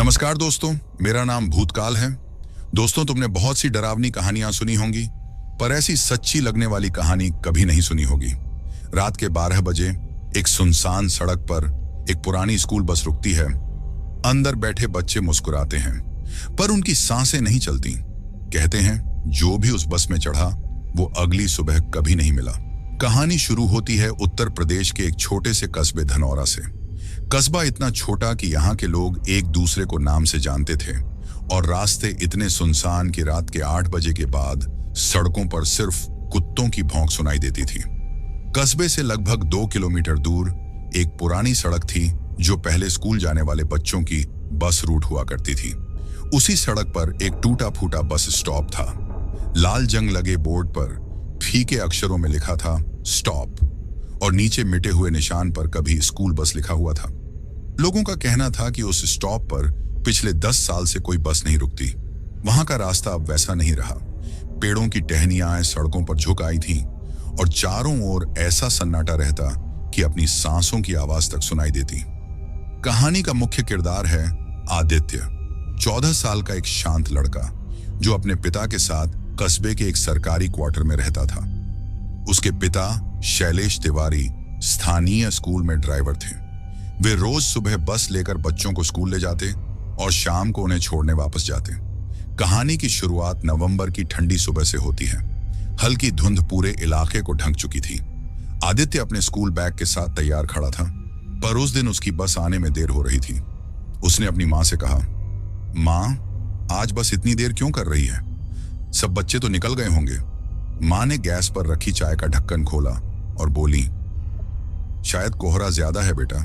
नमस्कार दोस्तों, मेरा नाम भूतकाल है। दोस्तों, तुमने बहुत सी डरावनी कहानियां सुनी होंगी, पर ऐसी सच्ची लगने वाली कहानी कभी नहीं सुनी होगी। रात के 12 बजे एक सुनसान सड़क पर एक पुरानी स्कूल बस रुकती है। अंदर बैठे बच्चे मुस्कुराते हैं, पर उनकी सांसें नहीं चलती। कहते हैं जो भी उस बस में चढ़ा वो अगली सुबह कभी नहीं मिला। कहानी शुरू होती है उत्तर प्रदेश के एक छोटे से कस्बे धनौरा से। कस्बा इतना छोटा कि यहाँ के लोग एक दूसरे को नाम से जानते थे और रास्ते इतने सुनसान कि रात के 8 बजे के बाद सड़कों पर सिर्फ कुत्तों की भौंक सुनाई देती थी। कस्बे से लगभग 2 किलोमीटर दूर एक पुरानी सड़क थी जो पहले स्कूल जाने वाले बच्चों की बस रूट हुआ करती थी। उसी सड़क पर एक टूटा फूटा बस स्टॉप था। लाल जंग लगे बोर्ड पर फीके अक्षरों में लिखा था स्टॉप और नीचे मिटे हुए निशान पर कभी स्कूल बस लिखा हुआ था। लोगों का कहना था कि उस स्टॉप पर पिछले 10 साल से कोई बस नहीं रुकती। वहां का रास्ता अब वैसा नहीं रहा। पेड़ों की टहनियां सड़कों पर झुक आई थीं और चारों ओर ऐसा सन्नाटा रहता कि अपनी सांसों की आवाज तक सुनाई देती। कहानी का मुख्य किरदार है आदित्य, 14 साल का एक शांत लड़का जो अपने पिता के साथ कस्बे के एक सरकारी क्वार्टर में रहता था। उसके पिता शैलेश तिवारी स्थानीय स्कूल में ड्राइवर थे। वे रोज सुबह बस लेकर बच्चों को स्कूल ले जाते और शाम को उन्हें छोड़ने वापस जाते। कहानी की शुरुआत नवंबर की ठंडी सुबह से होती है। हल्की धुंध पूरे इलाके को ढक चुकी थी। आदित्य अपने स्कूल बैग के साथ तैयार खड़ा था, पर उस दिन उसकी बस आने में देर हो रही थी। उसने अपनी माँ से कहा, माँ, आज बस इतनी देर क्यों कर रही है? सब बच्चे तो निकल गए होंगे। माँ ने गैस पर रखी चाय का ढक्कन खोला और बोली, शायद कोहरा ज्यादा है बेटा,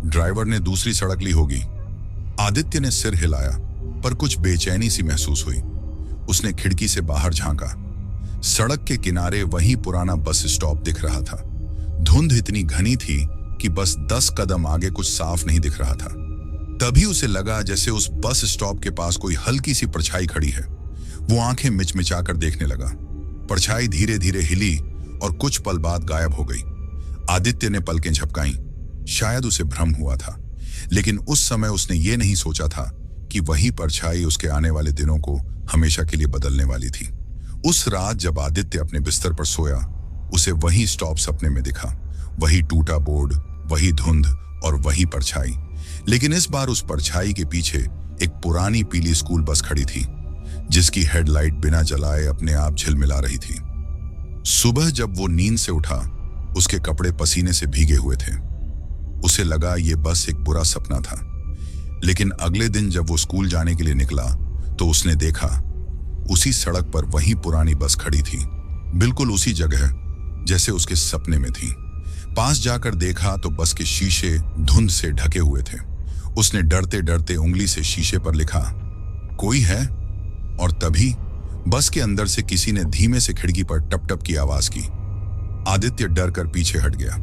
ड्राइवर ने दूसरी सड़क ली होगी। आदित्य ने सिर हिलाया, पर कुछ बेचैनी सी महसूस हुई। उसने खिड़की से बाहर झांका। सड़क के किनारे वही पुराना बस स्टॉप दिख रहा था। धुंध इतनी घनी थी कि बस 10 कदम आगे कुछ साफ नहीं दिख रहा था। तभी उसे लगा जैसे उस बस स्टॉप के पास कोई हल्की सी परछाई खड़ी है। वो आंखें मिचमिचाकर देखने लगा। परछाई धीरे धीरे हिली और कुछ पल बाद गायब हो गई। आदित्य ने पलकें झपकाईं। शायद उसे भ्रम हुआ था, लेकिन उस समय उसने ये नहीं सोचा था कि वही परछाई उसके आने वाले दिनों को हमेशा के लिए बदलने वाली थी। उस रात जब आदित्य अपने बिस्तर पर सोया, उसे वही स्टॉप सपने में दिखा। वही टूटा बोर्ड, वही धुंध और वही परछाई। लेकिन इस बार उस परछाई के पीछे एक पुरानी पीली स्कूल बस खड़ी थी, जिसकी हेडलाइट बिना जलाए अपने आप झिलमिला रही थी। सुबह जब वो नींद से उठा, उसके कपड़े पसीने से भीगे हुए थे। उसे लगा ये बस एक बुरा सपना था। लेकिन अगले दिन जब वो स्कूल जाने के लिए निकला तो उसने देखा उसी सड़क पर वही पुरानी बस खड़ी थी, बिल्कुल उसी जगह जैसे उसके सपने में थी। पास जाकर देखा तो बस के शीशे धुंध से ढके हुए थे। उसने डरते डरते उंगली से शीशे पर लिखा, कोई है? और तभी बस के अंदर से किसी ने धीमे से खिड़की पर टप टप की आवाज की। आदित्य डर कर पीछे हट गया।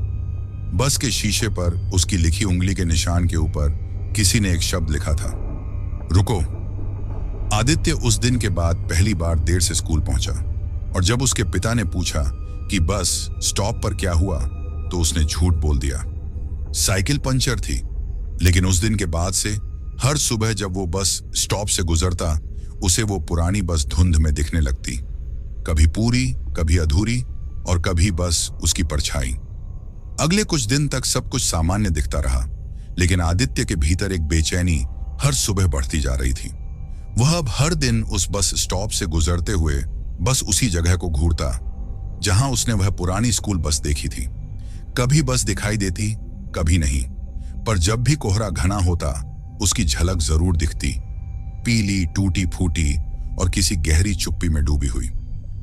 बस के शीशे पर उसकी लिखी उंगली के निशान के ऊपर किसी ने एक शब्द लिखा था, रुको। आदित्य उस दिन के बाद पहली बार देर से स्कूल पहुंचा और जब उसके पिता ने पूछा कि बस स्टॉप पर क्या हुआ, तो उसने झूठ बोल दिया। साइकिल पंचर थी। लेकिन उस दिन के बाद से हर सुबह जब वो बस स्टॉप से गुजरता, उसे वो पुरानी बस धुंध में दिखने लगती, कभी पूरी, कभी अधूरी और कभी बस उसकी परछाई। अगले कुछ दिन तक सब कुछ सामान्य दिखता रहा, लेकिन आदित्य के भीतर एक बेचैनी हर सुबह बढ़ती जा रही थी। वह अब हर दिन उस बस स्टॉप से गुजरते हुए बस उसी जगह को घूरता जहां उसने वह पुरानी स्कूल बस देखी थी। कभी बस दिखाई देती, कभी नहीं, पर जब भी कोहरा घना होता उसकी झलक जरूर दिखती, पीली, टूटी फूटी और किसी गहरी चुप्पी में डूबी हुई।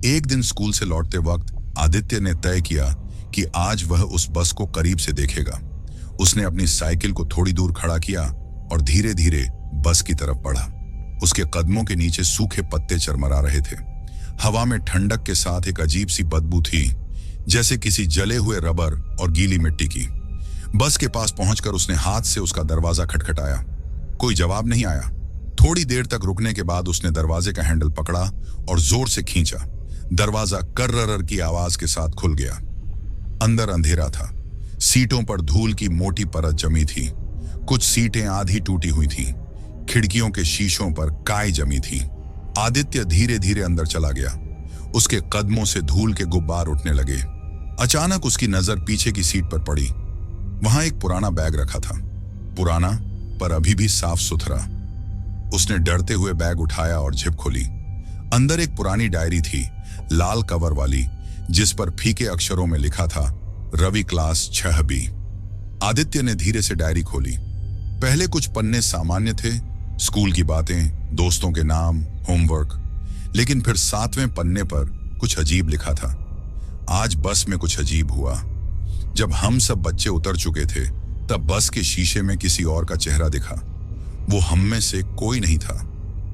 एक दिन स्कूल से लौटते वक्त आदित्य ने तय किया कि आज वह उस बस को करीब से देखेगा। उसने अपनी साइकिल को थोड़ी दूर खड़ा किया और धीरे धीरे बस की तरफ बढ़ा। उसके कदमों के नीचे सूखे पत्ते चरमरा रहे थे। हवा में ठंडक के साथ एक अजीब सी बदबू थी, जैसे किसी जले हुए रबर और गीली मिट्टी की। बस के पास पहुंचकर उसने हाथ से उसका दरवाजा खटखटाया। कोई जवाब नहीं आया। थोड़ी देर तक रुकने के बाद उसने दरवाजे का हैंडल पकड़ा और जोर से खींचा। दरवाजा कर्रर की आवाज के साथ खुल गया। अंदर अंधेरा था। सीटों पर धूल की मोटी परत जमी थी। कुछ सीटें आधी टूटी हुई थीं। खिड़कियों के शीशों पर काई जमी थी। आदित्य धीरे धीरे अंदर चला गया। उसके कदमों से धूल के गुब्बार उठने लगे। अचानक उसकी नजर पीछे की सीट पर पड़ी। वहां एक पुराना बैग रखा था, पुराना पर अभी भी साफ सुथरा। उसने डरते हुए बैग उठाया और झिप खोली। अंदर एक पुरानी डायरी थी, लाल कवर वाली, जिस पर फीके अक्षरों में लिखा था रवि क्लास 6B। आदित्य ने धीरे से डायरी खोली। पहले कुछ पन्ने सामान्य थे, स्कूल की बातें, दोस्तों के नाम, होमवर्क। लेकिन फिर 7वें पन्ने पर कुछ अजीब लिखा था। आज बस में कुछ अजीब हुआ। जब हम सब बच्चे उतर चुके थे, तब बस के शीशे में किसी और का चेहरा दिखा। वो हम में से कोई नहीं था।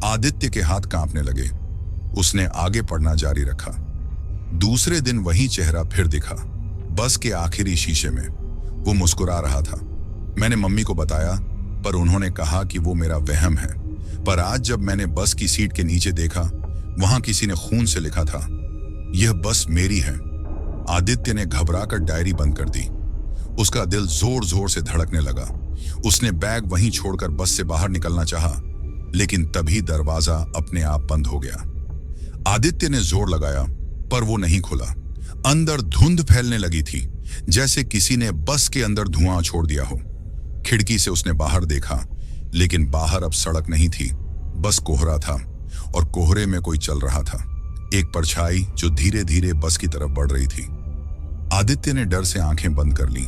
आदित्य के हाथ कांपने लगे। उसने आगे पढ़ना जारी रखा। दूसरे दिन वही चेहरा फिर दिखा, बस के आखिरी शीशे में। वो मुस्कुरा रहा था। मैंने मम्मी को बताया, पर उन्होंने कहा कि वो मेरा वहम है। पर आज जब मैंने बस की सीट के नीचे देखा, वहां किसी ने खून से लिखा था, यह बस मेरी है। आदित्य ने घबराकर डायरी बंद कर दी। उसका दिल जोर जोर से धड़कने लगा। उसने बैग वहीं छोड़कर बस से बाहर निकलना चाहा, लेकिन तभी दरवाजा अपने आप बंद हो गया। आदित्य ने जोर लगाया, पर वो नहीं खुला। अंदर धुंध फैलने लगी थी, जैसे किसी ने बस के अंदर धुआं छोड़ दिया हो। खिड़की से उसने बाहर देखा, लेकिन बाहर अब सड़क नहीं थी, बस कोहरा था, और कोहरे में कोई चल रहा था, एक परछाई जो धीरे धीरे बस की तरफ बढ़ रही थी। आदित्य ने डर से आंखें बंद कर ली।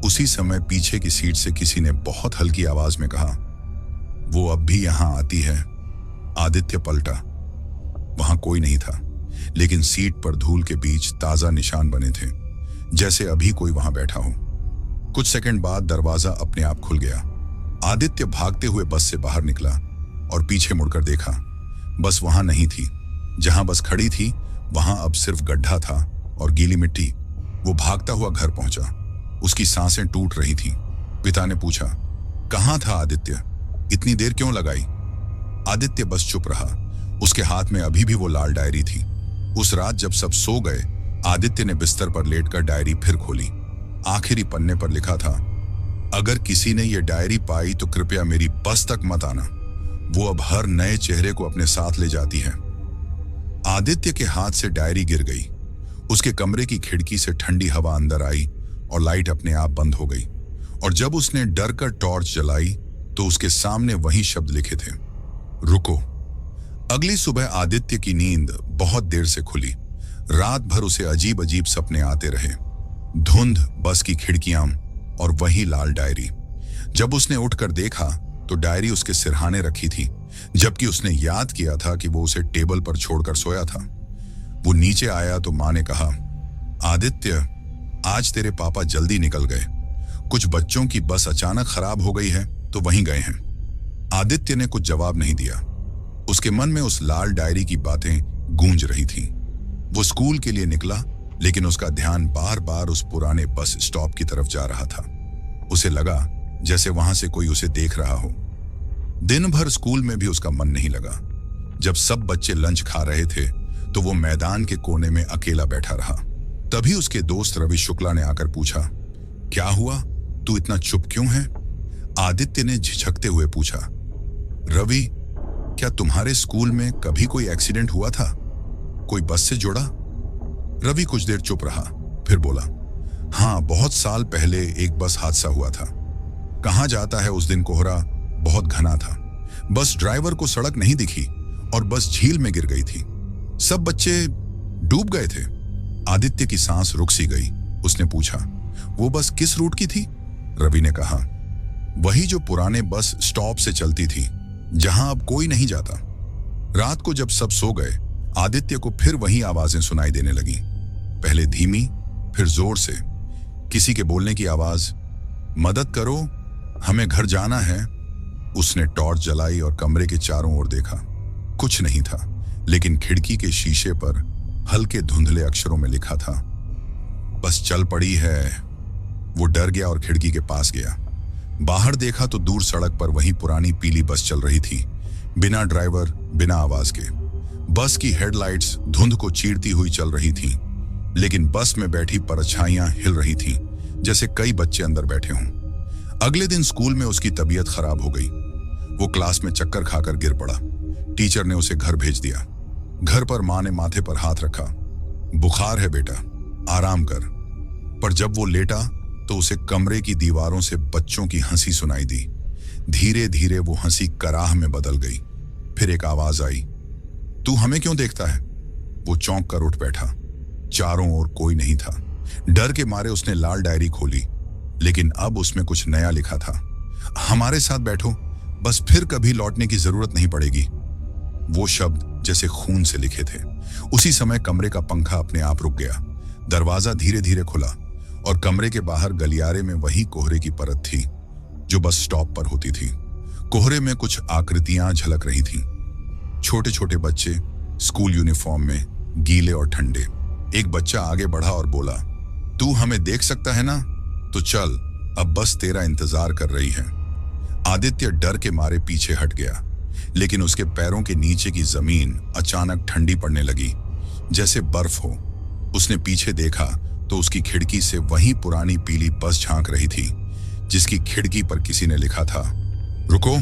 उसी समय पीछे की सीट से किसी ने बहुत हल्की आवाज में कहा, वो अब भी यहां आती है। आदित्य पलटा। वहां कोई नहीं था, लेकिन सीट पर धूल के बीच ताजा निशान बने थे, जैसे अभी कोई वहां बैठा हो। कुछ सेकंड बाद दरवाजा अपने आप खुल गया। आदित्य भागते हुए बस से बाहर निकला और पीछे मुड़कर देखा। बस वहां नहीं थी। जहां बस खड़ी थी, वहां अब सिर्फ गड्ढा था और गीली मिट्टी। वो भागता हुआ घर पहुंचा। उसकी सांसें टूट रही थीं। पिता ने पूछा, कहां था आदित्य? इतनी देर क्यों लगाई? आदित्य बस चुप रहा। उसके हाथ में अभी भी वो लाल डायरी थी। उस रात जब सब सो गए, आदित्य ने बिस्तर पर लेटकर डायरी फिर खोली। आखिरी पन्ने पर लिखा था, अगर किसी ने ये डायरी पाई तो कृपया मेरी बस तक मत आना। वो अब हर नए चेहरे को अपने साथ ले जाती है। आदित्य के हाथ से डायरी गिर गई। उसके कमरे की खिड़की से ठंडी हवा अंदर आई और लाइट अपने आप बंद हो गई। और जब उसने डर कर टॉर्च जलाई, तो उसके सामने वही शब्द लिखे थे, रुको। अगली सुबह आदित्य की नींद बहुत देर से खुली। रात भर उसे अजीब अजीब सपने आते रहे। धुंध, बस की खिड़कियां और वही लाल डायरी। जब उसने उठकर देखा तो डायरी उसके सिरहाने रखी थी, जबकि उसने याद किया था कि वो उसे टेबल पर छोड़कर सोया था। वो नीचे आया तो मां ने कहा, आदित्य, आज तेरे पापा जल्दी निकल गए। कुछ बच्चों की बस अचानक खराब हो गई है तो वहीं गए हैं। आदित्य ने कुछ जवाब नहीं दिया। उसके मन में उस लाल डायरी की बातें गूंज रही थीं। वो स्कूल के लिए निकला, लेकिन उसका ध्यान बार बार उस पुराने बस स्टॉप की तरफ जा रहा था। उसे लगा जैसे वहां से कोई उसे देख रहा हो। दिन भर स्कूल में भी उसका मन नहीं लगा। जब सब बच्चे लंच खा रहे थे, तो वो मैदान के कोने में अकेला बैठा रहा। तभी उसके दोस्त रवि शुक्ला ने आकर पूछा, क्या हुआ? तू इतना चुप क्यों है? आदित्य ने झिझकते हुए पूछा, रवि, क्या तुम्हारे स्कूल में कभी कोई एक्सीडेंट हुआ था? कोई बस से जुड़ा? रवि कुछ देर चुप रहा, फिर बोला, हाँ, बहुत साल पहले एक बस हादसा हुआ था। कहाँ जाता है उस दिन कोहरा बहुत घना था। बस ड्राइवर को सड़क नहीं दिखी और बस झील में गिर गई थी। सब बच्चे डूब गए थे। आदित्य की सांस रुक सी गई। उसने पूछा, वो बस किस रूट की थी? रवि ने कहा, वही जो पुराने बस स्टॉप से चलती थी, जहां अब कोई नहीं जाता। रात को जब सब सो गए, आदित्य को फिर वही आवाजें सुनाई देने लगी। पहले धीमी, फिर जोर से। किसी के बोलने की आवाज, मदद करो, हमें घर जाना है। उसने टॉर्च जलाई और कमरे के चारों ओर देखा। कुछ नहीं था, लेकिन खिड़की के शीशे पर हल्के धुंधले अक्षरों में लिखा था, बस चल पड़ी है। वो डर गया और खिड़की के पास गया। बाहर देखा तो दूर सड़क पर वही पुरानी पीली बस चल रही थी, बिना ड्राइवर, बिना आवाज के। बस की हेडलाइट्स धुंध को चीरती हुई चल रही थीं, लेकिन बस में बैठी परछाइयां हिल रही थीं, जैसे कई बच्चे अंदर बैठे हों। अगले दिन स्कूल में उसकी तबीयत खराब हो गई। वो क्लास में चक्कर खाकर गिर पड़ा। टीचर ने उसे घर भेज दिया। घर पर माँ ने माथे पर हाथ रखा। बुखार है बेटा, आराम कर। पर जब वो लेटा तो उसे कमरे की दीवारों से बच्चों की हंसी सुनाई दी। धीरे धीरे वो हंसी कराह में बदल गई। फिर एक आवाज आई, तू हमें क्यों देखता है? वो चौंक कर उठ बैठा। चारों ओर कोई नहीं था। डर के मारे उसने लाल डायरी खोली, लेकिन अब उसमें कुछ नया लिखा था। हमारे साथ बैठो, बस फिर कभी लौटने की जरूरत नहीं पड़ेगी। वो शब्द जैसे खून से लिखे थे। उसी समय कमरे का पंखा अपने आप रुक गया। दरवाजा धीरे धीरे खुला और कमरे के बाहर गलियारे में वही कोहरे की परत थी जो बस स्टॉप पर होती थी। कोहरे में कुछ आकृतियां झलक रही थीं। छोटे छोटे बच्चे स्कूल यूनिफॉर्म में, गीले और ठंडे। एक बच्चा आगे बढ़ा और बोला, तू हमें देख सकता है ना? तो चल, अब बस तेरा इंतजार कर रही है। आदित्य डर के मारे पीछे हट गया, लेकिन उसके पैरों के नीचे की जमीन अचानक ठंडी पड़ने लगी, जैसे बर्फ हो। उसने पीछे देखा तो उसकी खिड़की से वही पुरानी पीली बस झांक रही थी जिसकी खिड़की पर किसी ने लिखा था, रुको।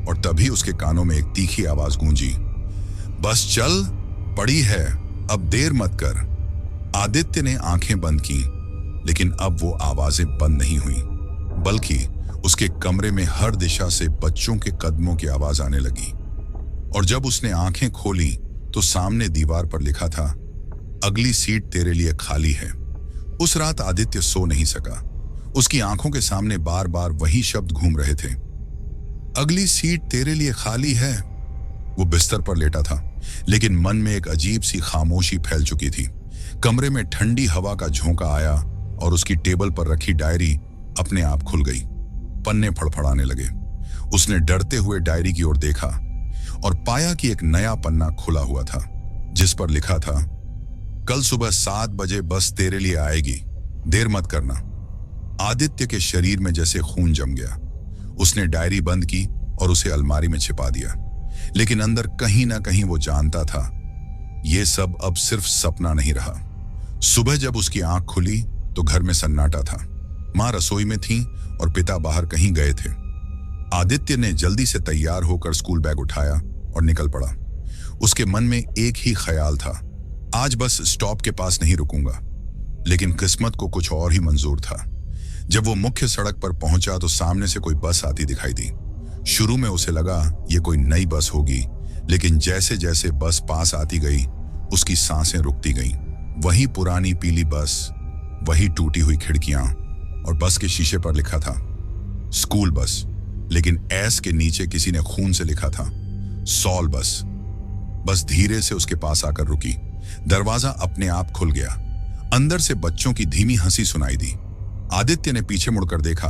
और तभी उसके कानों में एक तीखी आवाज गूंजी, बस चल पड़ी है, अब देर मत कर। आदित्य ने आंखें बंद की, लेकिन अब वो आवाजें बंद नहीं हुई, बल्कि उसके कमरे में हर दिशा से बच्चों के कदमों की आवाज आने लगी। और जब उसने आंखें खोली तो सामने दीवार पर लिखा था, अगली सीट तेरे लिए खाली है। उस रात आदित्य सो नहीं सका। उसकी आंखों के सामने बार बार वही शब्द घूम रहे थे, अगली सीट तेरे लिए खाली है। वो बिस्तर पर लेटा था, लेकिन मन में एक अजीब सी खामोशी फैल चुकी थी। कमरे में ठंडी हवा का झोंका आया और उसकी टेबल पर रखी डायरी अपने आप खुल गई। पन्ने फड़फड़ाने लगे। उसने डरते हुए डायरी की ओर देखा और पाया कि एक नया पन्ना खुला हुआ था जिस पर लिखा था, कल सुबह 7 बजे बस तेरे लिए आएगी, देर मत करना। आदित्य के शरीर में जैसे खून जम गया। उसने डायरी बंद की और उसे अलमारी में छिपा दिया, लेकिन अंदर कहीं ना कहीं वो जानता था ये सब अब सिर्फ सपना नहीं रहा। सुबह जब उसकी आंख खुली तो घर में सन्नाटा था। माँ रसोई में थी और पिता बाहर कहीं गए थे। आदित्य ने जल्दी से तैयार होकर स्कूल बैग उठाया और निकल पड़ा। उसके मन में एक ही ख्याल था, आज बस स्टॉप के पास नहीं रुकूंगा। लेकिन किस्मत को कुछ और ही मंजूर था। जब वो मुख्य सड़क पर पहुंचा तो सामने से कोई बस आती दिखाई दी। शुरू में उसे लगा ये कोई नई बस होगी, लेकिन जैसे जैसे बस पास आती गई उसकी सांसें रुकती गईं। वही पुरानी पीली बस, वही टूटी हुई खिड़कियां, और बस के शीशे पर लिखा था स्कूल बस, लेकिन एस के नीचे किसी ने खून से लिखा था सॉल बस। बस धीरे से उसके पास आकर रुकी। दरवाजा अपने आप खुल गया। अंदर से बच्चों की धीमी हंसी सुनाई दी। आदित्य ने पीछे मुड़कर देखा,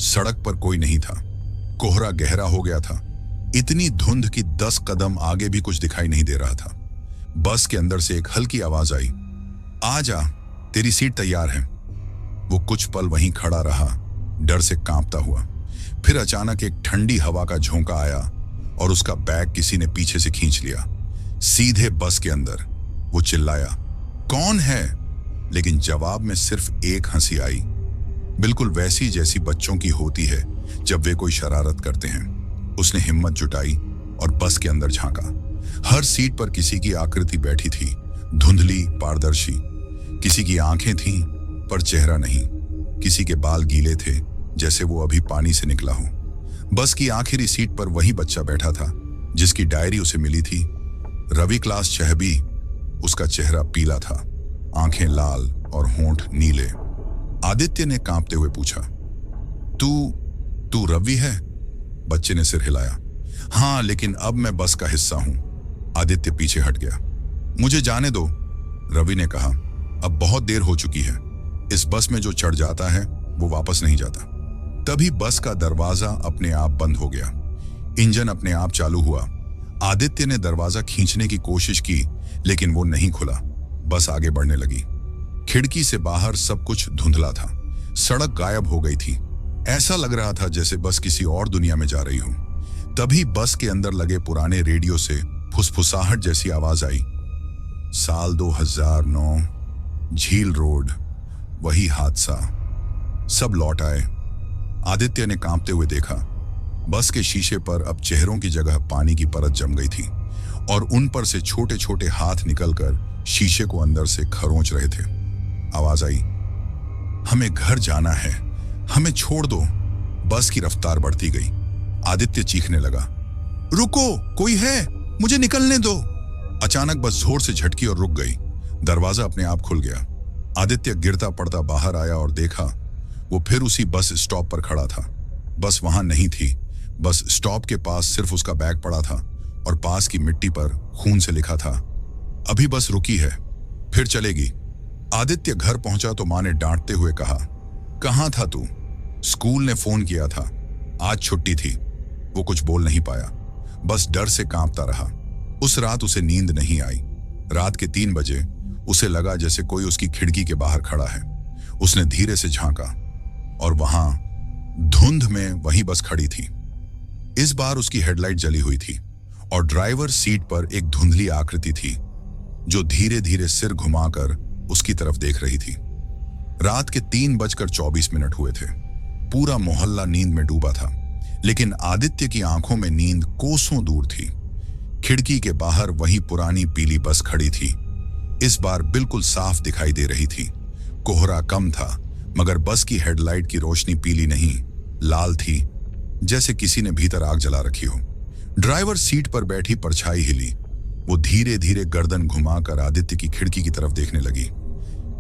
सड़क पर कोई नहीं था। कोहरा गहरा हो गया था, इतनी धुंध कि 10 कदम आगे भी कुछ दिखाई नहीं दे रहा था। बस के अंदर से एक हल्की आवाज आई, आ जा, तेरी सीट तैयार है। वो कुछ पल वहीं खड़ा रहा, डर से कांपता हुआ। फिर अचानक एक ठंडी हवा का झोंका आया और उसका बैग किसी ने पीछे से खींच लिया, सीधे बस के अंदर। वो चिल्लाया, कौन है? लेकिन जवाब में सिर्फ एक हंसी आई, बिल्कुल वैसी जैसी बच्चों की होती है जब वे कोई शरारत करते हैं। उसने हिम्मत जुटाई और बस के अंदर झांका। हर सीट पर किसी की आकृति बैठी थी, धुंधली, पारदर्शी। किसी की आंखें थीं पर चेहरा नहीं। किसी के बाल गीले थे जैसे वो अभी पानी से निकला हो। बस की आखिरी सीट पर वही बच्चा बैठा था जिसकी डायरी उसे मिली थी, रवि क्लास 6B। उसका चेहरा पीला था, आंखें लाल और होंठ नीले। आदित्य ने कांपते हुए पूछा, तू रवि है? बच्चे ने सिर हिलाया। हाँ, लेकिन अब मैं बस का हिस्सा हूं। आदित्य पीछे हट गया। मुझे जाने दो, रवि ने कहा, अब बहुत देर हो चुकी है। इस बस में जो चढ़ जाता है वो वापस नहीं जाता। तभी बस का दरवाजा अपने आप बंद हो गया। इंजन अपने आप चालू हुआ। आदित्य ने दरवाजा खींचने की कोशिश की, लेकिन वो नहीं खुला। बस आगे बढ़ने लगी। खिड़की से बाहर सब कुछ धुंधला था। सड़क गायब हो गई थी। ऐसा लग रहा था जैसे बस किसी और दुनिया में जा रही हो। तभी बस के अंदर लगे पुराने रेडियो से फुसफुसाहट जैसी आवाज आई, साल 2009, झील रोड, वही हादसा। सब लौट आए। आदित्य ने कांपते हुए देखा, बस के शीशे पर अब चेहरों की जगह पानी की परत जम गई थी और उन पर से छोटे छोटे हाथ निकलकर शीशे को अंदर से खरोंच रहे थे। आवाज आई, हमें घर जाना है, हमें छोड़ दो। बस की रफ्तार बढ़ती गई। आदित्य चीखने लगा, रुको, कोई है, मुझे निकलने दो। अचानक बस जोर से झटकी और रुक गई। दरवाजा अपने आप खुल गया। आदित्य गिरता पड़ता बाहर आया और देखा वो फिर उसी बस स्टॉप पर खड़ा था। बस वहां नहीं थी। बस स्टॉप के पास सिर्फ उसका बैग पड़ा था और पास की मिट्टी पर खून से लिखा था, अभी बस रुकी है, फिर चलेगी। आदित्य घर पहुंचा तो मां ने डांटते हुए कहा, कहां था तू? स्कूल ने फोन किया था, आज छुट्टी थी। वो कुछ बोल नहीं पाया, बस डर से कांपता रहा। उस रात उसे नींद नहीं आई। रात के 3 बजे उसे लगा जैसे कोई उसकी खिड़की के बाहर खड़ा है। उसने धीरे से झांका और वहां धुंध में वही बस खड़ी थी। इस बार उसकी हेडलाइट जली हुई थी और ड्राइवर सीट पर एक धुंधली आकृति थी जो धीरे धीरे सिर घुमाकर उसकी तरफ देख रही थी। रात के 3:24 हुए थे। पूरा मोहल्ला नींद में डूबा था, लेकिन आदित्य की आंखों में नींद कोसों दूर थी। खिड़की के बाहर वही पुरानी पीली बस खड़ी थी। इस बार बिल्कुल साफ दिखाई दे रही थी। कोहरा कम था, मगर बस की हेडलाइट की रोशनी पीली नहीं, लाल थी, जैसे किसी ने भीतर आग जला रखी हो। ड्राइवर सीट पर बैठी परछाई हिली। वो धीरे धीरे गर्दन घुमाकर आदित्य की खिड़की की तरफ देखने लगी।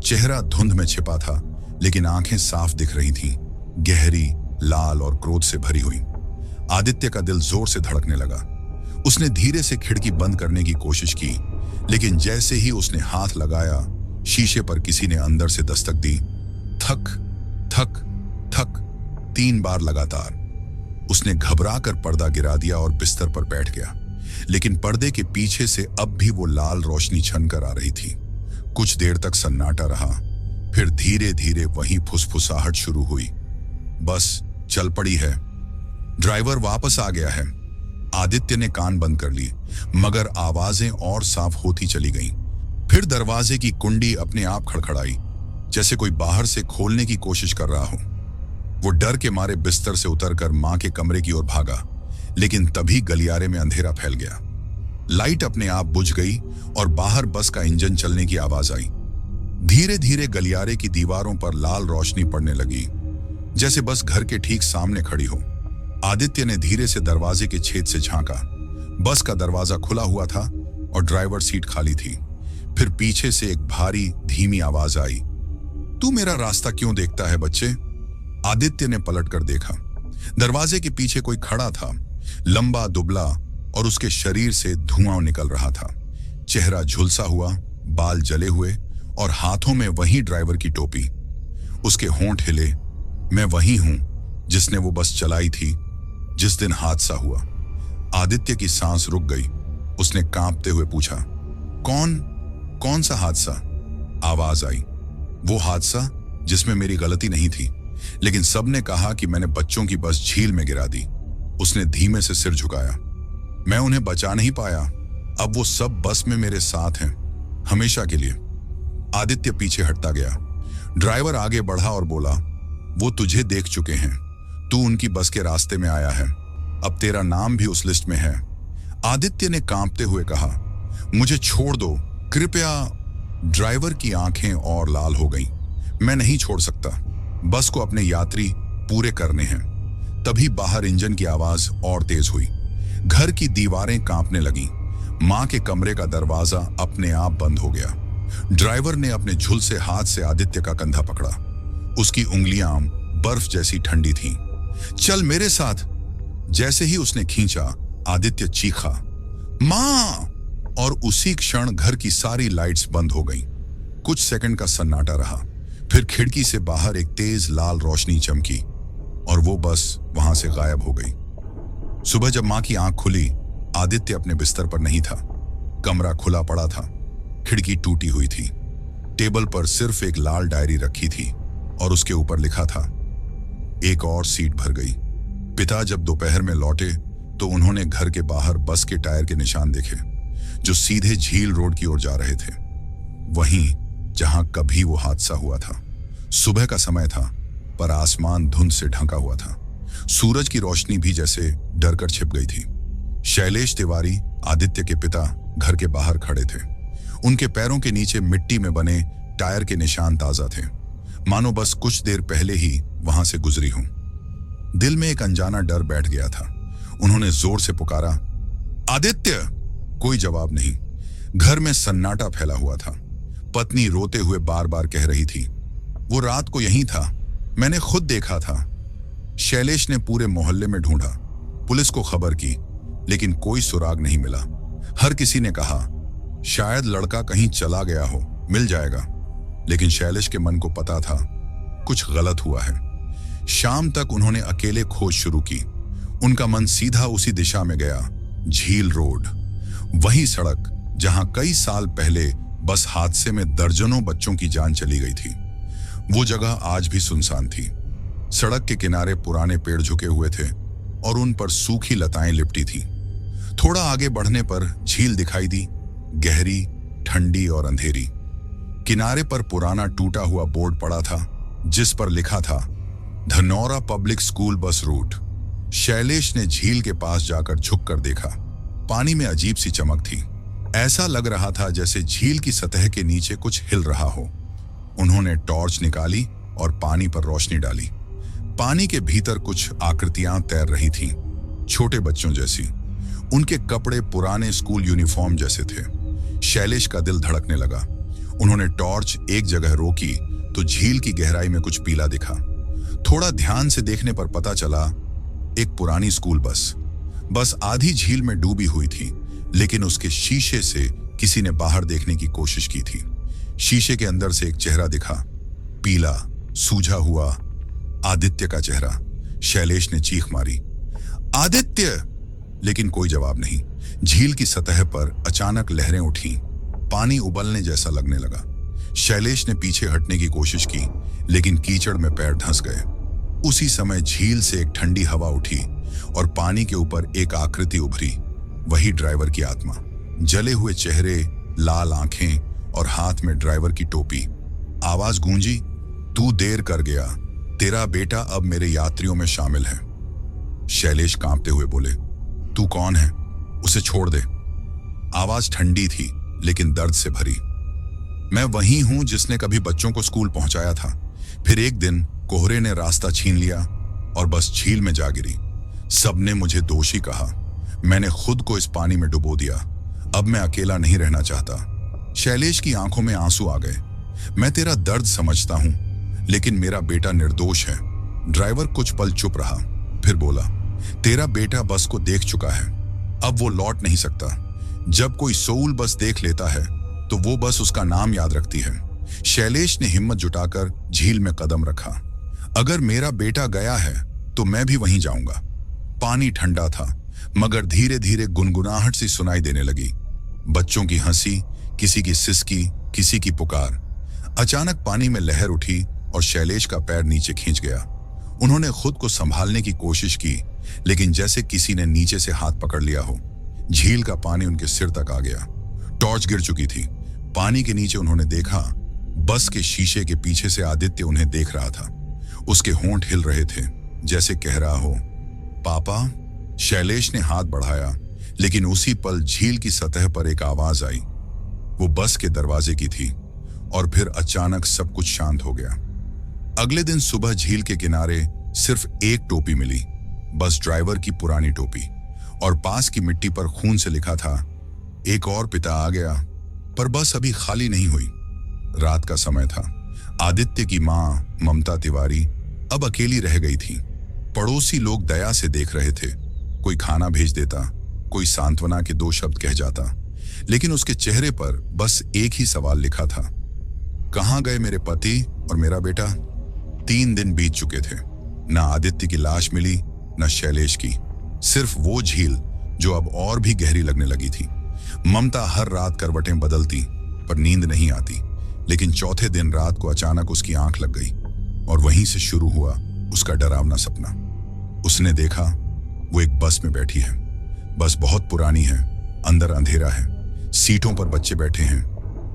चेहरा धुंध में छिपा था, लेकिन आंखें साफ दिख रही थीं, गहरी, लाल और क्रोध से भरी हुई। आदित्य का दिल जोर से धड़कने लगा। उसने धीरे से खिड़की बंद करने की कोशिश की, लेकिन जैसे ही उसने हाथ लगाया, शीशे पर किसी ने अंदर से दस्तक दी। थक थक थक 3 बार लगातार। उसने घबराकर पर्दा गिरा दिया और बिस्तर पर बैठ गया, लेकिन पर्दे के पीछे से अब भी वो लाल रोशनी छनकर आ रही थी। कुछ देर तक सन्नाटा रहा, फिर धीरे धीरे वही फुसफुसाहट शुरू हुई, बस चल पड़ी है, ड्राइवर वापस आ गया है। आदित्य ने कान बंद कर लिए, मगर आवाजें और साफ होती चली गईं। फिर दरवाजे की कुंडी अपने आप खड़खड़ाई, जैसे कोई बाहर से खोलने की कोशिश कर रहा हो। वो डर के मारे बिस्तर से उतरकर मां के कमरे की ओर भागा, लेकिन तभी गलियारे में अंधेरा फैल गया। लाइट अपने आप बुझ गई और बाहर बस का इंजन चलने की आवाज आई। धीरे धीरे गलियारे की दीवारों पर लाल रोशनी पड़ने लगी, जैसे बस घर के ठीक सामने खड़ी हो। आदित्य ने धीरे से दरवाजे के छेद से झांका। बस का दरवाजा खुला हुआ था और ड्राइवर सीट खाली थी। फिर पीछे से एक भारी धीमी आवाज आई, तू मेरा रास्ता क्यों देखता है बच्चे? आदित्य ने पलटकर देखा। दरवाजे के पीछे कोई खड़ा था, लंबा दुबला, और उसके शरीर से धुआं निकल रहा था। चेहरा झुलसा हुआ, बाल जले हुए और हाथों में वही ड्राइवर की टोपी। उसके होंठ हिले। मैं वही हूं जिसने वो बस चलाई थी जिस दिन हादसा हुआ। आदित्य की सांस रुक गई। उसने कांपते हुए पूछा, कौन सा हादसा? आवाज आई, वो हादसा जिसमें मेरी गलती नहीं थी, लेकिन सबने कहा कि मैंने बच्चों की बस झील में गिरा दी। उसने धीमे से सिर झुकाया। मैं उन्हें बचा नहीं पाया। अब वो सब बस में मेरे साथ हैं, हमेशा के लिए। आदित्य पीछे हटता गया। ड्राइवर आगे बढ़ा और बोला, वो तुझे देख चुके हैं, तू उनकी बस के रास्ते में आया है, अब तेरा नाम भी उस लिस्ट में है। आदित्य ने कांपते हुए कहा, मुझे छोड़ दो कृपया। ड्राइवर की आंखें और लाल हो गईं। मैं नहीं छोड़ सकता, बस को अपने यात्री पूरे करने हैं। तभी बाहर इंजन की आवाज और तेज हुई। घर की दीवारें कांपने लगीं। मां के कमरे का दरवाजा अपने आप बंद हो गया। ड्राइवर ने अपने झुलसे हाथ से आदित्य का कंधा पकड़ा। उसकी उंगलियां बर्फ जैसी ठंडी थीं। चल मेरे साथ। जैसे ही उसने खींचा, आदित्य चीखा, मां! और उसी क्षण घर की सारी लाइट्स बंद हो गईं। कुछ सेकंड का सन्नाटा रहा, फिर खिड़की से बाहर एक तेज लाल रोशनी चमकी और वो बस वहां से गायब हो गई। सुबह जब मां की आंख खुली, आदित्य अपने बिस्तर पर नहीं था। कमरा खुला पड़ा था, खिड़की टूटी हुई थी। टेबल पर सिर्फ एक लाल डायरी रखी थी और उसके ऊपर लिखा था, एक और सीट भर गई। पिता जब दोपहर में लौटे तो उन्होंने घर के बाहर बस के टायर के निशान देखे, जो सीधे झील रोड की ओर जा रहे थे, वहीं जहां कभी वो हादसा हुआ था। सुबह का समय था, पर आसमान धुंध से ढका हुआ था। सूरज की रोशनी भी जैसे डर कर छिप गई थी। शैलेश तिवारी, आदित्य के पिता, घर के बाहर खड़े थे। उनके पैरों के नीचे मिट्टी में बने टायर के निशान ताजा थे, मानो बस कुछ देर पहले ही वहां से गुजरी हूं। दिल में एक अनजाना डर बैठ गया था। उन्होंने जोर से पुकारा, आदित्य! कोई जवाब नहीं। घर में सन्नाटा फैला हुआ था। पत्नी रोते हुए बार बार कह रही थी, वो रात को यहीं था, मैंने खुद देखा था। शैलेश ने पूरे मोहल्ले में ढूंढा, पुलिस को खबर की, लेकिन कोई सुराग नहीं मिला। हर किसी ने कहा, शायद लड़का कहीं चला गया हो, मिल जाएगा। लेकिन शैलेश के मन को पता था, कुछ गलत हुआ है। शाम तक उन्होंने अकेले खोज शुरू की। उनका मन सीधा उसी दिशा में गया, झील रोड। वही सड़क जहां कई साल पहले बस हादसे में दर्जनों बच्चों की जान चली गई थी। वो जगह आज भी सुनसान थी। सड़क के किनारे पुराने पेड़ झुके हुए थे और उन पर सूखी लताएं लिपटी थी। थोड़ा आगे बढ़ने पर झील दिखाई दी, गहरी, ठंडी और अंधेरी। किनारे पर पुराना टूटा हुआ बोर्ड पड़ा था, जिस पर लिखा था, Dhanaura public school bus route. Shailesh ने झील के पास जाकर झुककर देखा। पानी में अजीब सी चमक थी। ऐसा लग रहा था जैसे झील की सतह के नीचे कुछ हिल रहा हो। उन्होंने टॉर्च निकाली और पानी पर रोशनी डाली। पानी के भीतर कुछ आकृतियां तैर रही थीं, छोटे बच्चों जैसी। उनके कपड़े पुराने स्कूल यूनिफॉर्म जैसे थे। शैलेश का दिल धड़कने लगा। उन्होंने टॉर्च एक जगह रोकी तो झील की गहराई में कुछ पीला दिखा। थोड़ा ध्यान से देखने पर पता चला, एक पुरानी स्कूल बस आधी झील में डूबी हुई थी, लेकिन उसके शीशे से किसी ने बाहर देखने की कोशिश की थी। शीशे के अंदर से एक चेहरा दिखा, पीला, सूझा हुआ, आदित्य का चेहरा। शैलेश ने चीख मारी, आदित्य! लेकिन कोई जवाब नहीं। झील की सतह पर अचानक लहरें उठी। पानी उबलने जैसा लगने लगा। शैलेश ने पीछे हटने की कोशिश की, लेकिन कीचड़ में पैर धंस गए। उसी समय झील से एक ठंडी हवा उठी और पानी के ऊपर एक आकृति उभरी, वही ड्राइवर की आत्मा। जले हुए चेहरे, लाल आंखें और हाथ में ड्राइवर की टोपी। आवाज गूंजी, तू देर कर गया, तेरा बेटा अब मेरे यात्रियों में शामिल है। शैलेश कांपते हुए बोले, तू कौन है? उसे छोड़ दे। आवाज ठंडी थी, लेकिन दर्द से भरी। मैं वही हूं जिसने कभी बच्चों को स्कूल पहुंचाया था। फिर एक दिन कोहरे ने रास्ता छीन लिया और बस झील में जा गिरी। सबने मुझे दोषी कहा। मैंने खुद को इस पानी में डुबो दिया। अब मैं अकेला नहीं रहना चाहता। शैलेश की आंखों में आंसू आ गए। मैं तेरा दर्द समझता हूं, लेकिन मेरा बेटा निर्दोष है। ड्राइवर कुछ पल चुप रहा, फिर बोला, तेरा बेटा बस को देख चुका है, अब वो लौट नहीं सकता। जब कोई सोल बस देख लेता है तो वो बस उसका नाम याद रखती है। शैलेश ने हिम्मत जुटाकर झील में कदम रखा। अगर मेरा बेटा गया है तो मैं भी वहीं जाऊंगा। पानी ठंडा था, मगर धीरे धीरे गुनगुनाहट सी सुनाई देने लगी। बच्चों की हंसी, किसी की सिसकी, किसी की पुकार। अचानक पानी में लहर उठी और शैलेश का पैर नीचे खींच गया। उन्होंने खुद को संभालने की कोशिश की, लेकिन जैसे किसी ने नीचे से हाथ पकड़ लिया हो। झील का पानी उनके सिर तक आ गया। टॉर्च गिर चुकी थी। पानी के नीचे उन्होंने देखा, बस के शीशे के पीछे से आदित्य उन्हें देख रहा था। उसके होंठ हिल रहे थे, जैसे कह रहा हो, पापा। शैलेश ने हाथ बढ़ाया, लेकिन उसी पल झील की सतह पर एक आवाज आई। वो बस के दरवाजे की थी और फिर अचानक सब कुछ शांत हो गया। अगले दिन सुबह झील के किनारे सिर्फ एक टोपी मिली, बस ड्राइवर की पुरानी टोपी, और पास की मिट्टी पर खून से लिखा था, एक और पिता आ गया, पर बस अभी खाली नहीं हुई। रात का समय था। आदित्य की माँ ममता तिवारी अब अकेली रह गई थी। पड़ोसी लोग दया से देख रहे थे। कोई खाना भेज देता, कोई सांत्वना के 2 शब्द कह जाता, लेकिन उसके चेहरे पर बस एक ही सवाल लिखा था, कहाँ गए मेरे पति और मेरा बेटा? 3 दिन बीत चुके थे। न आदित्य की लाश मिली, न शैलेश की, सिर्फ वो झील जो अब और भी गहरी लगने लगी थी। ममता हर रात करवटें बदलती, पर नींद नहीं आती। लेकिन चौथे दिन रात को अचानक उसकी आंख लग गई और वहीं से शुरू हुआ उसका डरावना सपना। उसने देखा वो एक बस में बैठी है। बस बहुत पुरानी है, अंदर अंधेरा है, सीटों पर बच्चे बैठे हैं,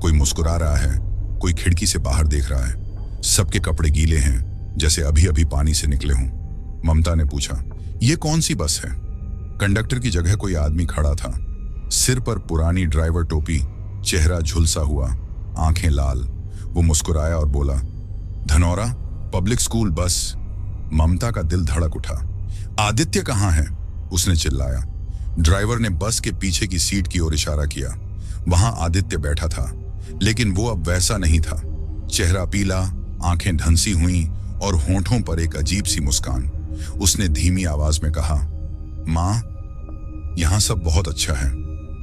कोई मुस्कुरा रहा है, कोई खिड़की से बाहर देख रहा है। सबके कपड़े गीले हैं, जैसे अभी अभी पानी से निकले हों। ममता ने पूछा, ये कौन सी बस है? कंडक्टर की जगह कोई आदमी खड़ा था, सिर पर पुरानी ड्राइवर टोपी, चेहरा झुलसा हुआ, आंखें लाल। वो मुस्कुराया और बोला, धनौरा पब्लिक स्कूल बस। ममता का दिल धड़क उठा। आदित्य कहाँ है? उसने चिल्लाया। ड्राइवर ने बस के पीछे की सीट की ओर इशारा किया। वहां आदित्य बैठा था, लेकिन वो अब वैसा नहीं था। चेहरा पीला, आंखें धंसी हुई और होंठों पर एक अजीब सी मुस्कान। उसने धीमी आवाज में कहा, मां, यहां सब बहुत अच्छा है,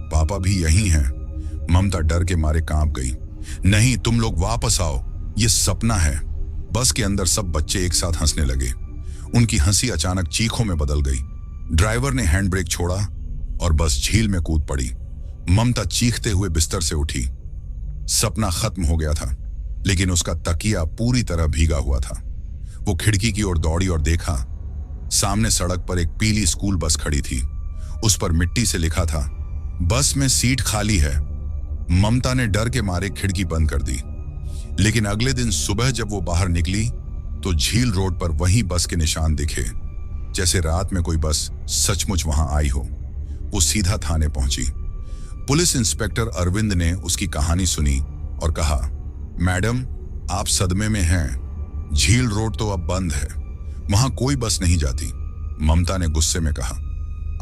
पापा भी यहीं हैं। ममता डर के मारे कांप गई। नहीं, तुम लोग वापस आओ, ये सपना है। बस के अंदर सब बच्चे एक साथ हंसने लगे। उनकी हंसी अचानक चीखों में बदल गई। ड्राइवर ने हैंड ब्रेक छोड़ा और बस झील में कूद पड़ी। ममता चीखते हुए बिस्तर से उठी। सपना खत्म हो गया था, लेकिन उसका तकिया पूरी तरह भीगा हुआ था। वो खिड़की की ओर दौड़ी और देखा, सामने सड़क पर एक पीली स्कूल बस खड़ी थी। उस पर मिट्टी से लिखा था, बस में सीट खाली है। ममता ने डर के मारे खिड़की बंद कर दी। लेकिन अगले दिन सुबह जब वो बाहर निकली तो झील रोड पर वही बस के निशान दिखे, जैसे रात में कोई बस सचमुच वहां आई हो। वो सीधा थाने पहुंची। पुलिस इंस्पेक्टर अरविंद ने उसकी कहानी सुनी और कहा, मैडम, आप सदमे में हैं। झील रोड तो अब बंद है, वहां कोई बस नहीं जाती। ममता ने गुस्से में कहा,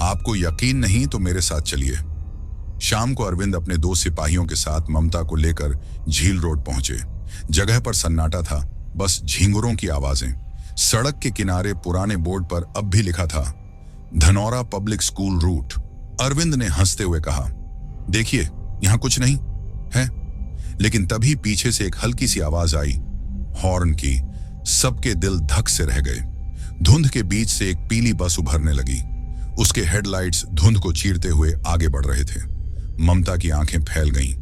आपको यकीन नहीं तो मेरे साथ चलिए। शाम को अरविंद अपने 2 सिपाहियों के साथ ममता को लेकर झील रोड पहुंचे। जगह पर सन्नाटा था, बस झींगुरों की आवाजें। सड़क के किनारे पुराने बोर्ड पर अब भी लिखा था, Dhanaura public school route. Arvind ने हंसते हुए कहा, देखिए, यहां कुछ नहीं है। लेकिन तभी पीछे से एक हल्की सी आवाज आई, हॉर्न की। सबके दिल धक से रह गए। धुंध के बीच से एक पीली बस उभरने लगी। उसके हेडलाइट्स धुंध को चीरते हुए आगे बढ़ रहे थे। ममता की आंखें फैल गईं।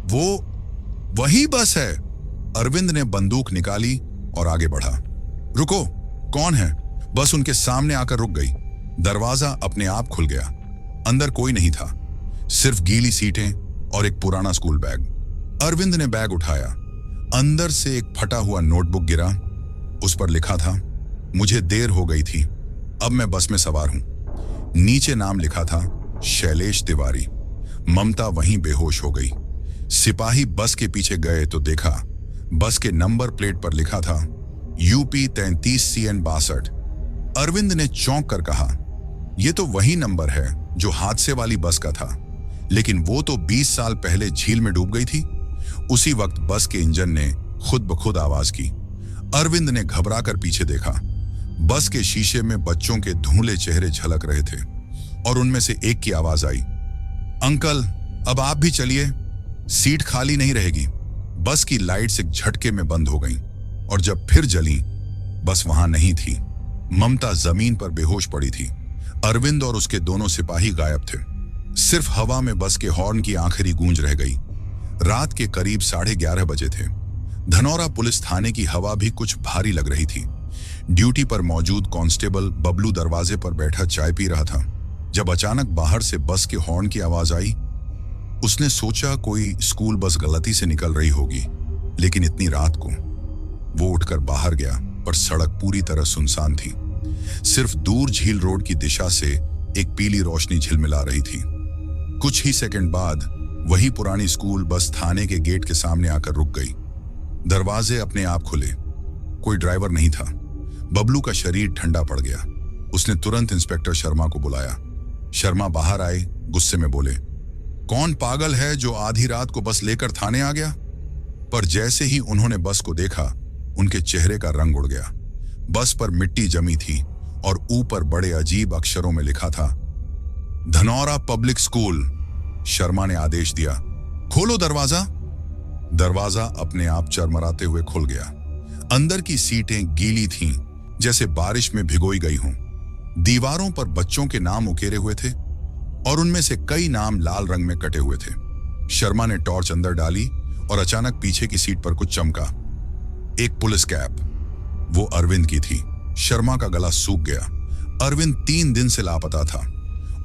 वो वही बस है। अरविंद ने बंदूक निकाली और आगे बढ़ा। रुको, कौन है? बस उनके सामने आकर रुक गई। दरवाजा अपने आप खुल गया। अंदर कोई नहीं था, सिर्फ गीली सीटें और एक पुराना स्कूल बैग। अरविंद ने बैग उठाया। अंदर से एक फटा हुआ नोटबुक गिरा। उस पर लिखा था, मुझे देर हो गई थी, अब मैं बस में सवार हूं। नीचे नाम लिखा था, शैलेश तिवारी। ममता वहीं बेहोश हो गई। सिपाही बस के पीछे गए तो देखा, बस के नंबर प्लेट पर लिखा था, यूपी 33CN 62। अरविंद ने चौंक कर कहा, यह तो वही नंबर है जो हादसे वाली बस का था, लेकिन वो तो 20 साल पहले झील में डूब गई थी। उसी वक्त बस के इंजन ने खुद ब खुद आवाज की। अरविंद ने घबरा कर पीछे देखा। बस के शीशे में बच्चों के धुंधले चेहरे झलक रहे थे और उनमें से एक की आवाज आई, अंकल, अब आप भी चलिए, सीट खाली नहीं रहेगी। बस की लाइट्स एक झटके में बंद हो गईं और जब फिर जली, बस वहां नहीं थी। ममता जमीन पर बेहोश पड़ी थी। अरविंद और उसके दोनों सिपाही गायब थे। सिर्फ हवा में बस के हॉर्न की आखिरी गूंज रह गई। रात के करीब 11:30 बजे थे। धनौरा पुलिस थाने की हवा भी कुछ भारी लग रही थी। ड्यूटी पर मौजूद कांस्टेबल बबलू दरवाजे पर बैठा चाय पी रहा था। जब अचानक बाहर से बस के हॉर्न की आवाज आई, उसने सोचा कोई स्कूल बस गलती से निकल रही होगी, लेकिन इतनी रात को। वो उठकर बाहर गया, पर सड़क पूरी तरह सुनसान थी। सिर्फ दूर झील रोड की दिशा से एक पीली रोशनी झिलमिला रही थी। कुछ ही सेकंड बाद वही पुरानी स्कूल बस थाने के गेट के सामने आकर रुक गई। दरवाजे अपने आप खुले। कोई ड्राइवर नहीं था। बबलू का शरीर ठंडा पड़ गया। उसने तुरंत इंस्पेक्टर शर्मा को बुलाया। शर्मा बाहर आए, गुस्से में बोले, कौन पागल है जो आधी रात को बस लेकर थाने आ गया? पर जैसे ही उन्होंने बस को देखा, उनके चेहरे का रंग उड़ गया। बस पर मिट्टी जमी थी और ऊपर बड़े अजीब अक्षरों में लिखा था, धनौरा पब्लिक स्कूल। शर्मा ने आदेश दिया, खोलो दरवाजा। दरवाजा अपने आप चरमराते हुए खुल गया। अंदर की सीटें गीली थीं, जैसे बारिश में भिगोई गई हों। दीवारों पर बच्चों के नाम उकेरे हुए थे और उनमें से कई नाम लाल रंग में कटे हुए थे। शर्मा ने टॉर्च अंदर डाली और अचानक पीछे की सीट पर कुछ चमका। एक पुलिस कैप। वो अरविंद की थी। शर्मा का गला सूख गया। अरविंद 3 दिन से लापता था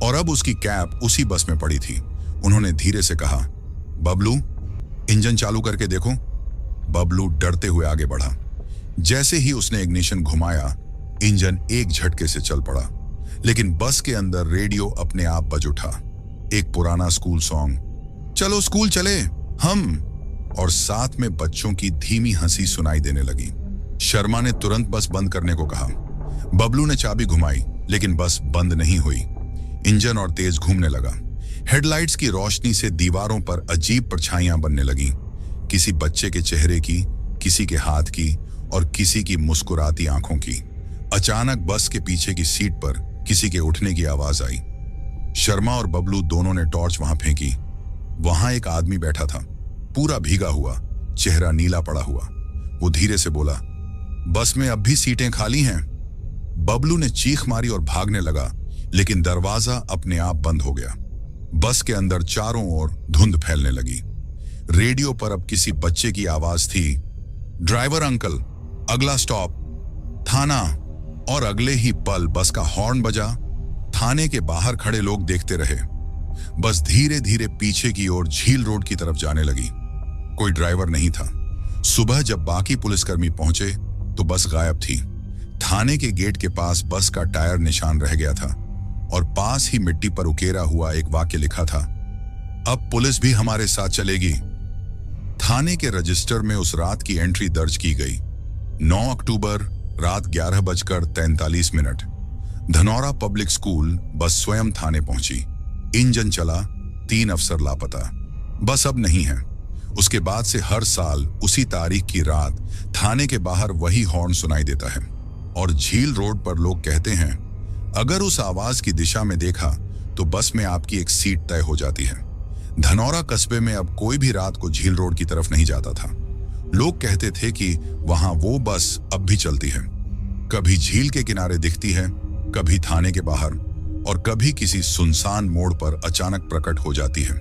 और अब उसकी कैप उसी बस में पड़ी थी। उन्होंने धीरे से कहा, बबलू, इंजन चालू करके देखो। बबलू डरते हुए आगे बढ़ा। जैसे ही उसने इग्निशन घुमाया, इंजन एक झटके से चल पड़ा, लेकिन बस के अंदर रेडियो अपने आप बज उठा। एक पुराना स्कूल सॉन्ग, चलो स्कूल चले हम, और साथ में बच्चों की धीमी हंसी सुनाई देने लगी। शर्मा ने तुरंत बस बंद करने को कहा। बबलू ने चाबी घुमाई, लेकिन बस बंद नहीं हुई। इंजन और तेज घूमने लगा। हेडलाइट्स की रोशनी से दीवारों पर अजीब परछाइयां बनने लगी, किसी बच्चे के चेहरे की, किसी के हाथ की और किसी की मुस्कुराती आंखों की। अचानक बस के पीछे की सीट पर किसी के उठने की आवाज आई। शर्मा और बबलू दोनों ने टॉर्च वहां फेंकी। वहां एक आदमी बैठा था, पूरा भीगा हुआ, चेहरा नीला पड़ा हुआ। वो धीरे से बोला, बस में अब भी सीटें खाली हैं। बबलू ने चीख मारी और भागने लगा, लेकिन दरवाजा अपने आप बंद हो गया। बस के अंदर चारों ओर धुंध फैलने लगी। रेडियो पर अब किसी बच्चे की आवाज थी, ड्राइवर अंकल, अगला स्टॉप थाना। और अगले ही पल बस का हॉर्न बजा। थाने के बाहर खड़े लोग देखते रहे। बस धीरे धीरे पीछे की ओर झील रोड की तरफ जाने लगी। कोई ड्राइवर नहीं था। सुबह जब बाकी पुलिसकर्मी पहुंचे तो बस गायब थी। थाने के गेट के पास बस का टायर निशान रह गया था और पास ही मिट्टी पर उकेरा हुआ एक वाक्य लिखा था, अब पुलिस भी हमारे साथ चलेगी। थाने के रजिस्टर में उस रात की एंट्री दर्ज की गई। 9 अक्टूबर रात 11:43। धनौरा पब्लिक स्कूल बस स्वयं थाने पहुंची। इंजन चला, 3 अफसर लापता। बस अब नहीं है। उसके बाद से हर साल उसी तारीख की रात थाने के बाहर वही हॉर्न सुनाई देता है और झील रोड पर लोग कहते हैं, अगर उस आवाज की दिशा में देखा तो बस में आपकी एक सीट तय हो जाती है। धनौरा कस्बे में अब कोई भी रात को झील रोड की तरफ नहीं जाता था। लोग कहते थे कि वहां वो बस अब भी चलती है, कभी झील के किनारे दिखती है, कभी थाने के बाहर और कभी किसी सुनसान मोड़ पर अचानक प्रकट हो जाती है।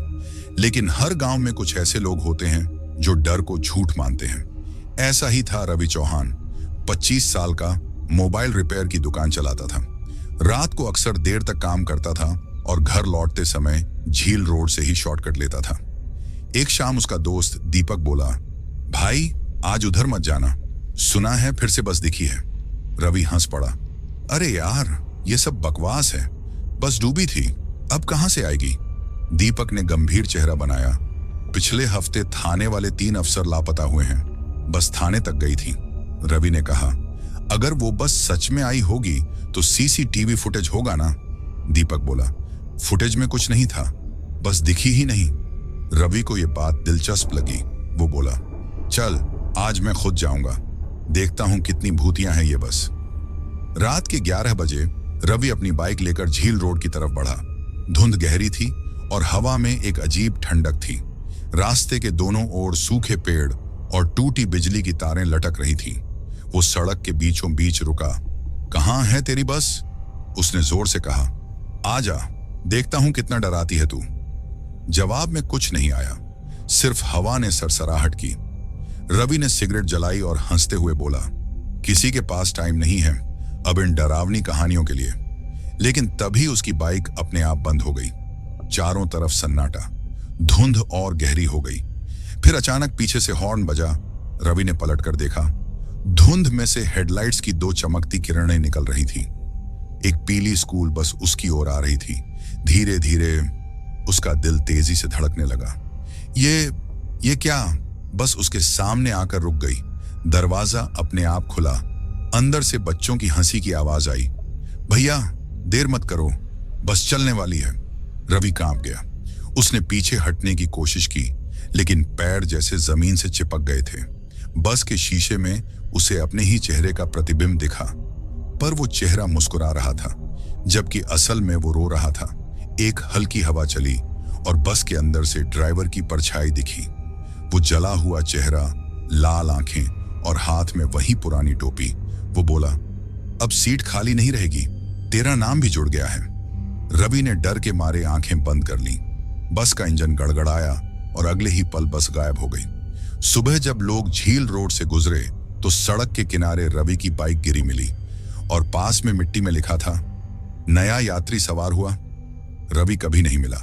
लेकिन हर गांव में कुछ ऐसे लोग होते हैं जो डर को झूठ मानते हैं। ऐसा ही था रवि चौहान, 25 साल का, मोबाइल रिपेयर की दुकान चलाता था। रात को अक्सर देर तक काम करता था और घर लौटते समय झील रोड से ही शॉर्टकट लेता था। एक शाम उसका दोस्त दीपक बोला, भाई आज उधर मत जाना, सुना है फिर से बस दिखी है। रवि हंस पड़ा, अरे यार ये सब बकवास है, बस डूबी थी, अब कहां से आएगी। दीपक ने गंभीर चेहरा बनाया, पिछले हफ्ते थाने वाले 3 अफसर लापता हुए हैं, बस थाने तक गई थी। रवि ने कहा, अगर वो बस सच में आई होगी तो सीसीटीवी फुटेज होगा ना। दीपक बोला, फुटेज में कुछ नहीं था, बस दिखी ही नहीं। रवि को यह बात दिलचस्प लगी। वो बोला, चल आज मैं खुद जाऊंगा, देखता हूं कितनी भूतियां हैं ये बस। रात के 11 बजे रवि अपनी बाइक लेकर झील रोड की तरफ बढ़ा। धुंध गहरी थी और हवा में एक अजीब ठंडक थी। रास्ते के दोनों ओर सूखे पेड़ और टूटी बिजली की तारें लटक रही थीं। वो सड़क के बीचों बीच रुका। कहां है तेरी बस? उसने जोर से कहा, आजा, देखता हूं कितना डराती है तू। जवाब में कुछ नहीं आया, सिर्फ हवा ने सरसराहट की। रवि ने सिगरेट जलाई और हंसते हुए बोला, किसी के पास टाइम नहीं है अब इन डरावनी कहानियों के लिए। लेकिन तभी उसकी बाइक अपने आप बंद हो गई। चारों तरफ सन्नाटा, धुंध और गहरी हो गई। फिर अचानक पीछे से हॉर्न बजा। रवि ने पलट कर देखा। धुंध में से हेडलाइट्स की 2 चमकती किरणें निकल रही थीं। एक पीली स्कूल बस उसकी ओर आ रही थी। धीरे धीरे उसका दिल तेजी से धड़कने लगा। ये क्या? बस उसके सामने आकर रुक गई। दरवाजा अपने आप खुला। अंदर से बच्चों की हंसी की आवाज आई, भैया देर मत करो, बस चलने वाली है। रवि कांप गया। उसने पीछे हटने की कोशिश की, लेकिन पैर जैसे जमीन से चिपक गए थे। बस के शीशे में उसे अपने ही चेहरे का प्रतिबिंब दिखा, पर वो चेहरा मुस्कुरा रहा था, जबकि असल में वो रो रहा था। एक हल्की हवा चली और बस के अंदर से ड्राइवर की परछाई दिखी। वो जला हुआ चेहरा, लाल आंखें और हाथ में वही पुरानी टोपी। वो बोला, अब सीट खाली नहीं रहेगी, तेरा नाम भी जुड़ गया है। रवि ने डर के मारे आंखें बंद कर लीं। बस का इंजन गड़गड़ाया और अगले ही पल बस गायब हो गई। सुबह जब लोग झील रोड से गुजरे तो सड़क के किनारे रवि की बाइक गिरी मिली और पास में मिट्टी में लिखा था, नया यात्री सवार हुआ। रवि कभी नहीं मिला,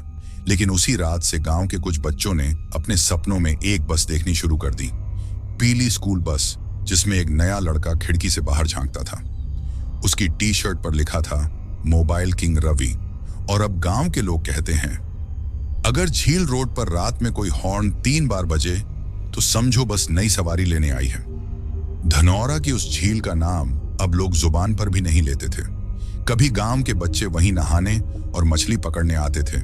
लेकिन उसी रात से गांव के कुछ बच्चों ने अपने सपनों में एक बस देखनी शुरू कर दी। पीली स्कूल बस, जिसमें एक नया लड़का खिड़की से बाहर झांकता था। उसकी टी शर्ट पर लिखा था मोबाइल किंग रवि। और अब गांव के लोग कहते हैं, अगर झील रोड पर रात में कोई हॉर्न 3 बार बजे तो समझो बस नई सवारी लेने आई है। धनौरा की उस झील का नाम अब लोग जुबान पर भी नहीं लेते थे। कभी गांव के बच्चे वहीं नहाने और मछली पकड़ने आते थे,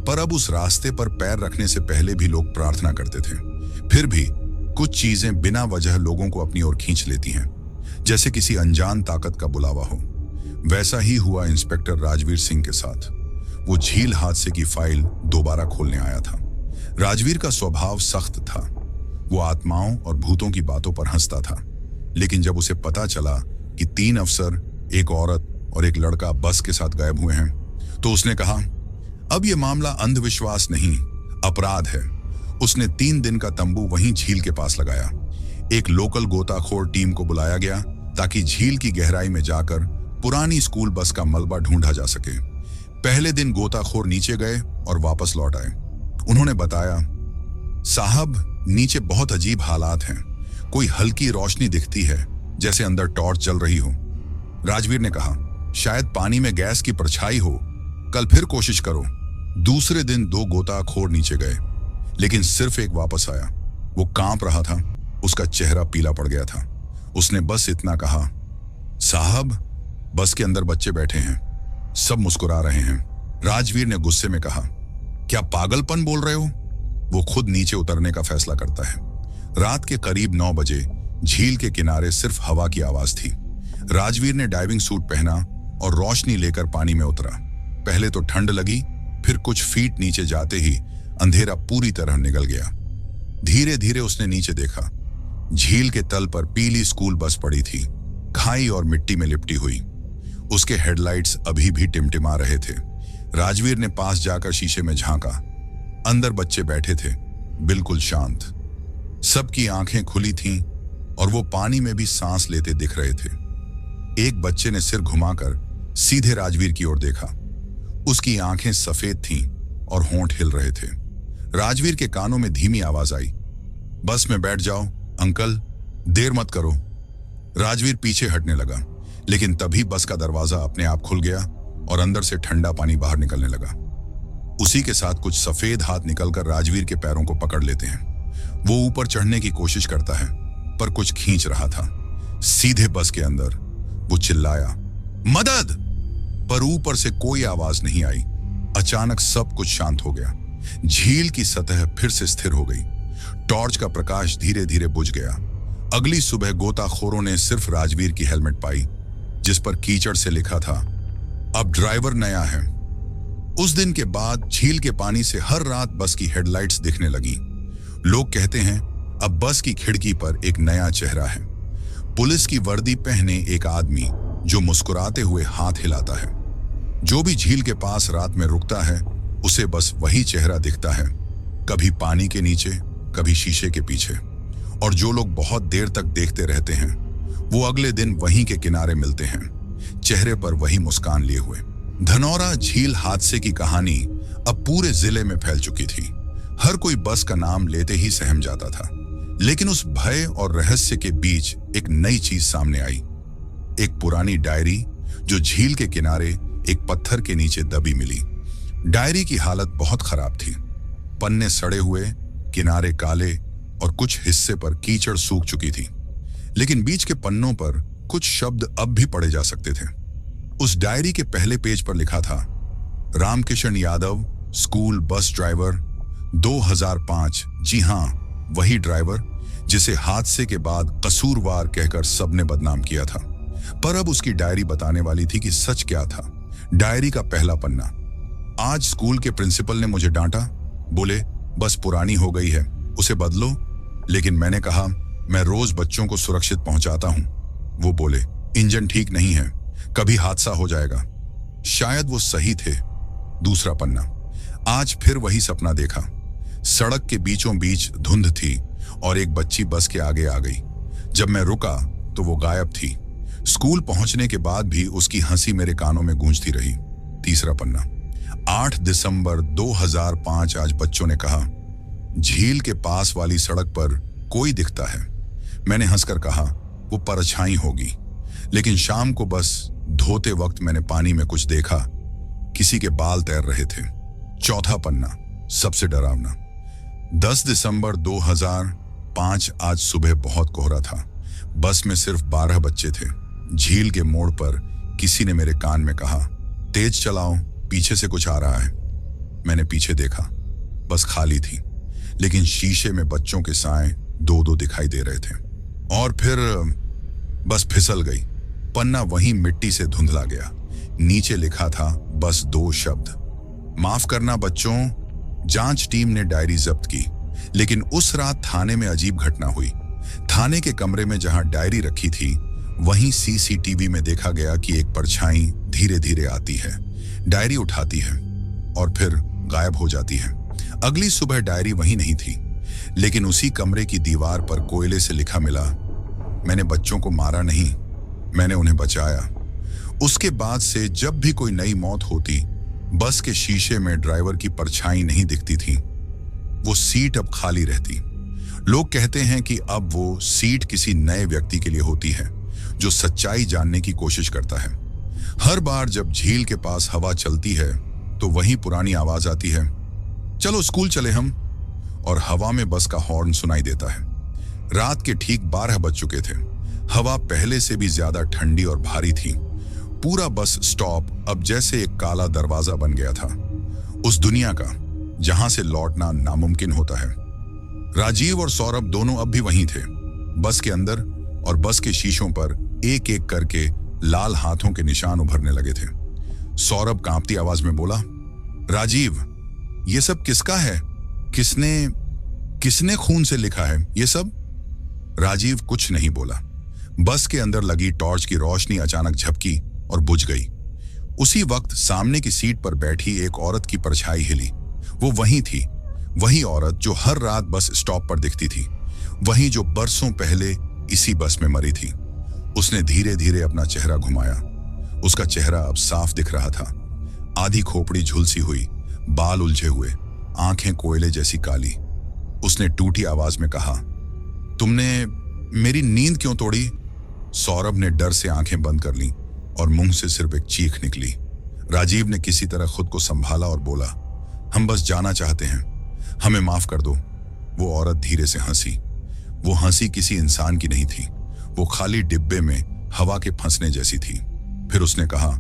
पर अब उस रास्ते पर पैर रखने से पहले भी लोग प्रार्थना करते थे। फिर भी कुछ चीजें बिना वजह लोगों को अपनी ओर खींच लेती हैं, जैसे किसी अनजान ताकत का बुलावा हो। वैसा ही हुआ इंस्पेक्टर राजवीर सिंह के साथ। वो झील हादसे की फाइल दोबारा खोलने आया था। राजवीर का स्वभाव सख्त था। वो आत्माओं और भूतों की बातों पर हंसता था, लेकिन जब उसे पता चला कि 3 अफसर, एक औरत और एक लड़का बस के साथ गायब हुए हैं, तो उसने कहा, अब यह मामला अंधविश्वास नहीं, अपराध है। उसने 3 दिन का तंबू वहीं झील के पास लगाया। एक लोकल गोताखोर टीम को बुलाया गया ताकि झील की गहराई में जाकर पुरानी स्कूल बस का मलबा ढूंढा जा सके। पहले दिन गोताखोर नीचे गए और वापस लौट आए। उन्होंने बताया, साहब, नीचे बहुत अजीब हालात हैं। कोई हल्की रोशनी दिखती है, जैसे अंदर टॉर्च जल रही हो। राजवीर ने कहा, शायद पानी में गैस की परछाई हो, कल फिर कोशिश करो। दूसरे दिन 2 गोताखोर नीचे गए, लेकिन सिर्फ एक वापस आया। वो कांप रहा था, उसका चेहरा पीला पड़ गया था। उसने बस इतना कहा, साहब, बस के अंदर बच्चे बैठे हैं, सब मुस्कुरा रहे हैं। राजवीर ने गुस्से में कहा, क्या पागलपन बोल रहे हो? वो खुद नीचे उतरने का फैसला करता है। रात के करीब 9 बजे झील के किनारे सिर्फ हवा की आवाज थी। राजवीर ने डाइविंग सूट पहना और रोशनी लेकर पानी में उतरा। पहले तो ठंड लगी, फिर कुछ फीट नीचे जाते ही अंधेरा पूरी तरह निकल गया। धीरे धीरे उसने नीचे देखा। झील के तल पर पीली स्कूल बस पड़ी थी, खाई और मिट्टी में लिपटी हुई। उसके हेडलाइट्स अभी भी टिमटिमा रहे थे। राजवीर ने पास जाकर शीशे में झांका। अंदर बच्चे बैठे थे, बिल्कुल शांत। सबकी आंखें खुली थीं और वो पानी में भी सांस लेते दिख रहे थे। एक बच्चे ने सिर घुमाकर सीधे राजवीर की ओर देखा। उसकी आंखें सफेद थीं और होंठ हिल रहे थे। राजवीर के कानों में धीमी आवाज आई, बस में बैठ जाओ अंकल, देर मत करो। राजवीर पीछे हटने लगा, लेकिन तभी बस का दरवाजा अपने आप खुल गया और अंदर से ठंडा पानी बाहर निकलने लगा। उसी के साथ कुछ सफेद हाथ निकलकर राजवीर के पैरों को पकड़ लेते हैं। वो ऊपर चढ़ने की कोशिश करता है, पर कुछ खींच रहा था। सीधे बस के अंदर वो चिल्लाया, मदद! पर ऊपर से कोई आवाज नहीं आई। अचानक सब कुछ शांत हो गया। झील की सतह फिर से स्थिर हो गई। टॉर्च का प्रकाश धीरे धीरे बुझ गया। अगली सुबह गोताखोरों ने सिर्फ राजवीर की हेलमेट पाई, जिस पर कीचड़ से लिखा था, अब ड्राइवर नया है। उस दिन के बाद झील के पानी से हर रात बस की हेडलाइट्स दिखने लगी। लोग कहते हैं, अब बस की खिड़की पर एक नया चेहरा है। पुलिस की वर्दी पहने एक आदमी जो मुस्कुराते हुए हाथ हिलाता है। जो भी झील के पास रात में रुकता है, उसे बस वही चेहरा दिखता है, कभी पानी के नीचे, कभी शीशे के पीछे। और जो लोग बहुत देर तक देखते रहते हैं, वो अगले दिन वहीं के किनारे मिलते हैं, चेहरे पर वही मुस्कान लिए हुए। धनौरा झील हादसे की कहानी अब पूरे जिले में फैल चुकी थी। हर कोई बस का नाम लेते ही सहम जाता था। लेकिन उस भय और रहस्य के बीच एक नई चीज सामने आई। एक पुरानी डायरी जो झील के किनारे एक पत्थर के नीचे दबी मिली। डायरी की हालत बहुत खराब थी। पन्ने सड़े हुए, किनारे काले और कुछ हिस्से पर कीचड़ सूख चुकी थी। लेकिन बीच के पन्नों पर कुछ शब्द अब भी पढ़े जा सकते थे। उस डायरी के पहले पेज पर लिखा था, Ramkishan Yadav, school bus driver, 2005। जी हां, वही ड्राइवर जिसे हादसे के बाद कसूरवार कहकर सबने बदनाम किया था। पर अब उसकी डायरी बताने वाली थी कि सच क्या था। डायरी का पहला पन्ना, आज स्कूल के प्रिंसिपल ने मुझे डांटा, बोले बस पुरानी हो गई है, उसे बदलो। लेकिन मैंने कहा, मैं रोज बच्चों को सुरक्षित पहुंचाता हूं। वो बोले, इंजन ठीक नहीं है, कभी हादसा हो जाएगा। शायद वो सही थे। दूसरा पन्ना, आज फिर वही सपना देखा। सड़क के बीचों बीच धुंध थी और एक बच्ची बस के आगे आ गई। जब मैं रुका तो वो गायब थी। स्कूल पहुंचने के बाद भी उसकी हंसी मेरे कानों में गूंजती रही। तीसरा पन्ना, 8 दिसंबर 2005। आज बच्चों ने कहा, झील के पास वाली सड़क पर कोई दिखता है। मैंने हंसकर कहा, वो परछाई होगी। लेकिन शाम को बस धोते वक्त मैंने पानी में कुछ देखा। किसी के बाल तैर रहे थे। चौथा पन्ना, सबसे डरावना। 10 दिसंबर 2005 आज सुबह बहुत कोहरा था। बस में सिर्फ 12 बच्चे थे। झील के मोड़ पर किसी ने मेरे कान में कहा, तेज चलाओ, पीछे से कुछ आ रहा है। मैंने पीछे देखा, बस खाली थी, लेकिन शीशे में बच्चों के साए दो दो दिखाई दे रहे थे। और फिर बस फिसल गई। पन्ना वहीं मिट्टी से धुंधला गया। नीचे लिखा था बस 2 शब्द, माफ करना बच्चों। जांच टीम ने डायरी जब्त की, लेकिन उस रात थाने में अजीब घटना हुई। थाने के कमरे में जहां डायरी रखी थी, वहीं सीसीटीवी में देखा गया कि एक परछाई धीरे धीरे आती है, डायरी उठाती है और फिर गायब हो जाती है। अगली सुबह डायरी वहीं नहीं थी, लेकिन उसी कमरे की दीवार पर कोयले से लिखा मिला, मैंने बच्चों को मारा नहीं, मैंने उन्हें बचाया। उसके बाद से जब भी कोई नई मौत होती, बस के शीशे में ड्राइवर की परछाई नहीं दिखती थी। वो सीट अब खाली रहती। लोग कहते हैं कि अब वो सीट किसी नए व्यक्ति के लिए होती है, जो सच्चाई जानने की कोशिश करता है। हर बार जब झील के पास हवा चलती है, तो वही पुरानी आवाज आती है, चलो स्कूल चले हम। और हवा में बस का हॉर्न सुनाई देता है। रात के ठीक 12 बज चुके थे। हवा पहले से भी ज्यादा ठंडी और भारी थी। पूरा बस स्टॉप अब जैसे एक काला दरवाजा बन गया था, उस दुनिया का जहां से लौटना नामुमकिन होता है। राजीव और सौरभ दोनों अब भी वहीं थे, बस के अंदर, और बस के शीशों पर एक एक करके लाल हाथों के निशान उभरने लगे थे। सौरभ कांपती आवाज में बोला, राजीव, ये सब किसका है? किसने खून से लिखा है ये सब? राजीव कुछ नहीं बोला। बस के अंदर लगी टॉर्च की रोशनी अचानक झपकी और बुझ गई। उसी वक्त सामने की सीट पर बैठी एक औरत की परछाई हिली। वो वही थी, वही औरत जो हर रात बस स्टॉप पर दिखती थी, वही जो बरसों पहले इसी बस में मरी थी। उसने धीरे धीरे अपना चेहरा घुमाया। उसका चेहरा अब साफ दिख रहा था। आधी खोपड़ी झुलसी हुई, बाल उलझे हुए, आंखें कोयले जैसी काली। उसने टूटी आवाज में कहा, तुमने मेरी नींद क्यों तोड़ी? सौरभ ने डर से आंखें बंद कर लीं और मुंह से सिर्फ एक चीख निकली। राजीव ने किसी तरह खुद को संभाला और बोला, हम बस जाना चाहते हैं, हमें माफ कर दो। वो औरत धीरे से हंसी। वो हंसी किसी इंसान की नहीं थी, वो खाली डिब्बे में हवा के फंसने जैसी थी। फिर उसने कहा,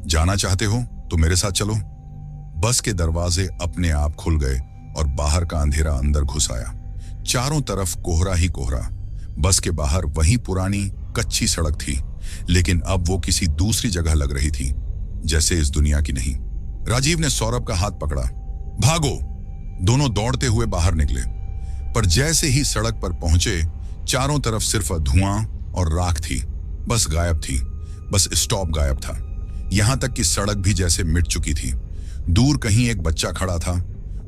जाना चाहते हो तो मेरे साथ चलो। बस के दरवाजे अपने आप खुल गए और बाहर का अंधेरा अंदर घुस आया। चारों तरफ कोहरा ही कोहरा। बस के बाहर वही पुरानी कच्ची सड़क थी, लेकिन अब वो किसी दूसरी जगह लग रही थी, जैसे इस दुनिया की नहीं। राजीव ने सौरभ का हाथ पकड़ा, भागो। दोनों दौड़ते हुए बाहर निकले, पर जैसे ही सड़क पर पहुंचे, चारों तरफ सिर्फ धुआं और राख थी। बस गायब थी, बस स्टॉप गायब था। यहां तक कि सड़क भी जैसे मिट चुकी थी। दूर कहीं एक बच्चा खड़ा था,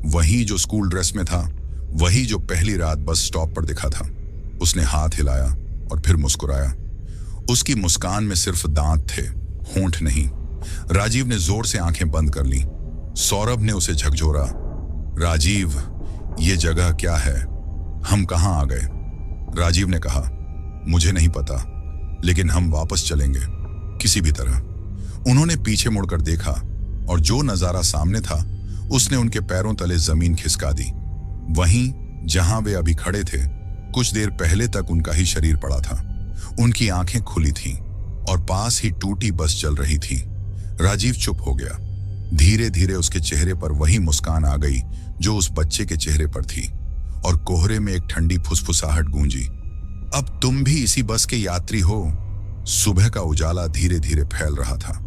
वही जो स्कूल ड्रेस में था, वही जो पहली रात बस स्टॉप पर दिखा था। उसने हाथ हिलाया और फिर मुस्कुराया। उसकी मुस्कान में सिर्फ दांत थे, होंठ नहीं। राजीव ने जोर से आंखें बंद कर ली। सौरभ ने उसे झकझोरा, राजीव, ये जगह क्या है? हम कहां आ गए? राजीव ने कहा, मुझे नहीं पता, लेकिन हम वापस चलेंगे किसी भी तरह। उन्होंने पीछे मुड़कर देखा और जो नजारा सामने था, उसने उनके पैरों तले जमीन खिसका दी। वहीं जहां वे अभी खड़े थे, कुछ देर पहले तक उनका ही शरीर पड़ा था। उनकी आंखें खुली थीं और पास ही टूटी बस चल रही थी। राजीव चुप हो गया। धीरे धीरे उसके चेहरे पर वही मुस्कान आ गई जो उस बच्चे के चेहरे पर थी, और कोहरे में एक ठंडी फुसफुसाहट गूंजी, अब तुम भी इसी बस के यात्री हो। सुबह का उजाला धीरे धीरे फैल रहा था,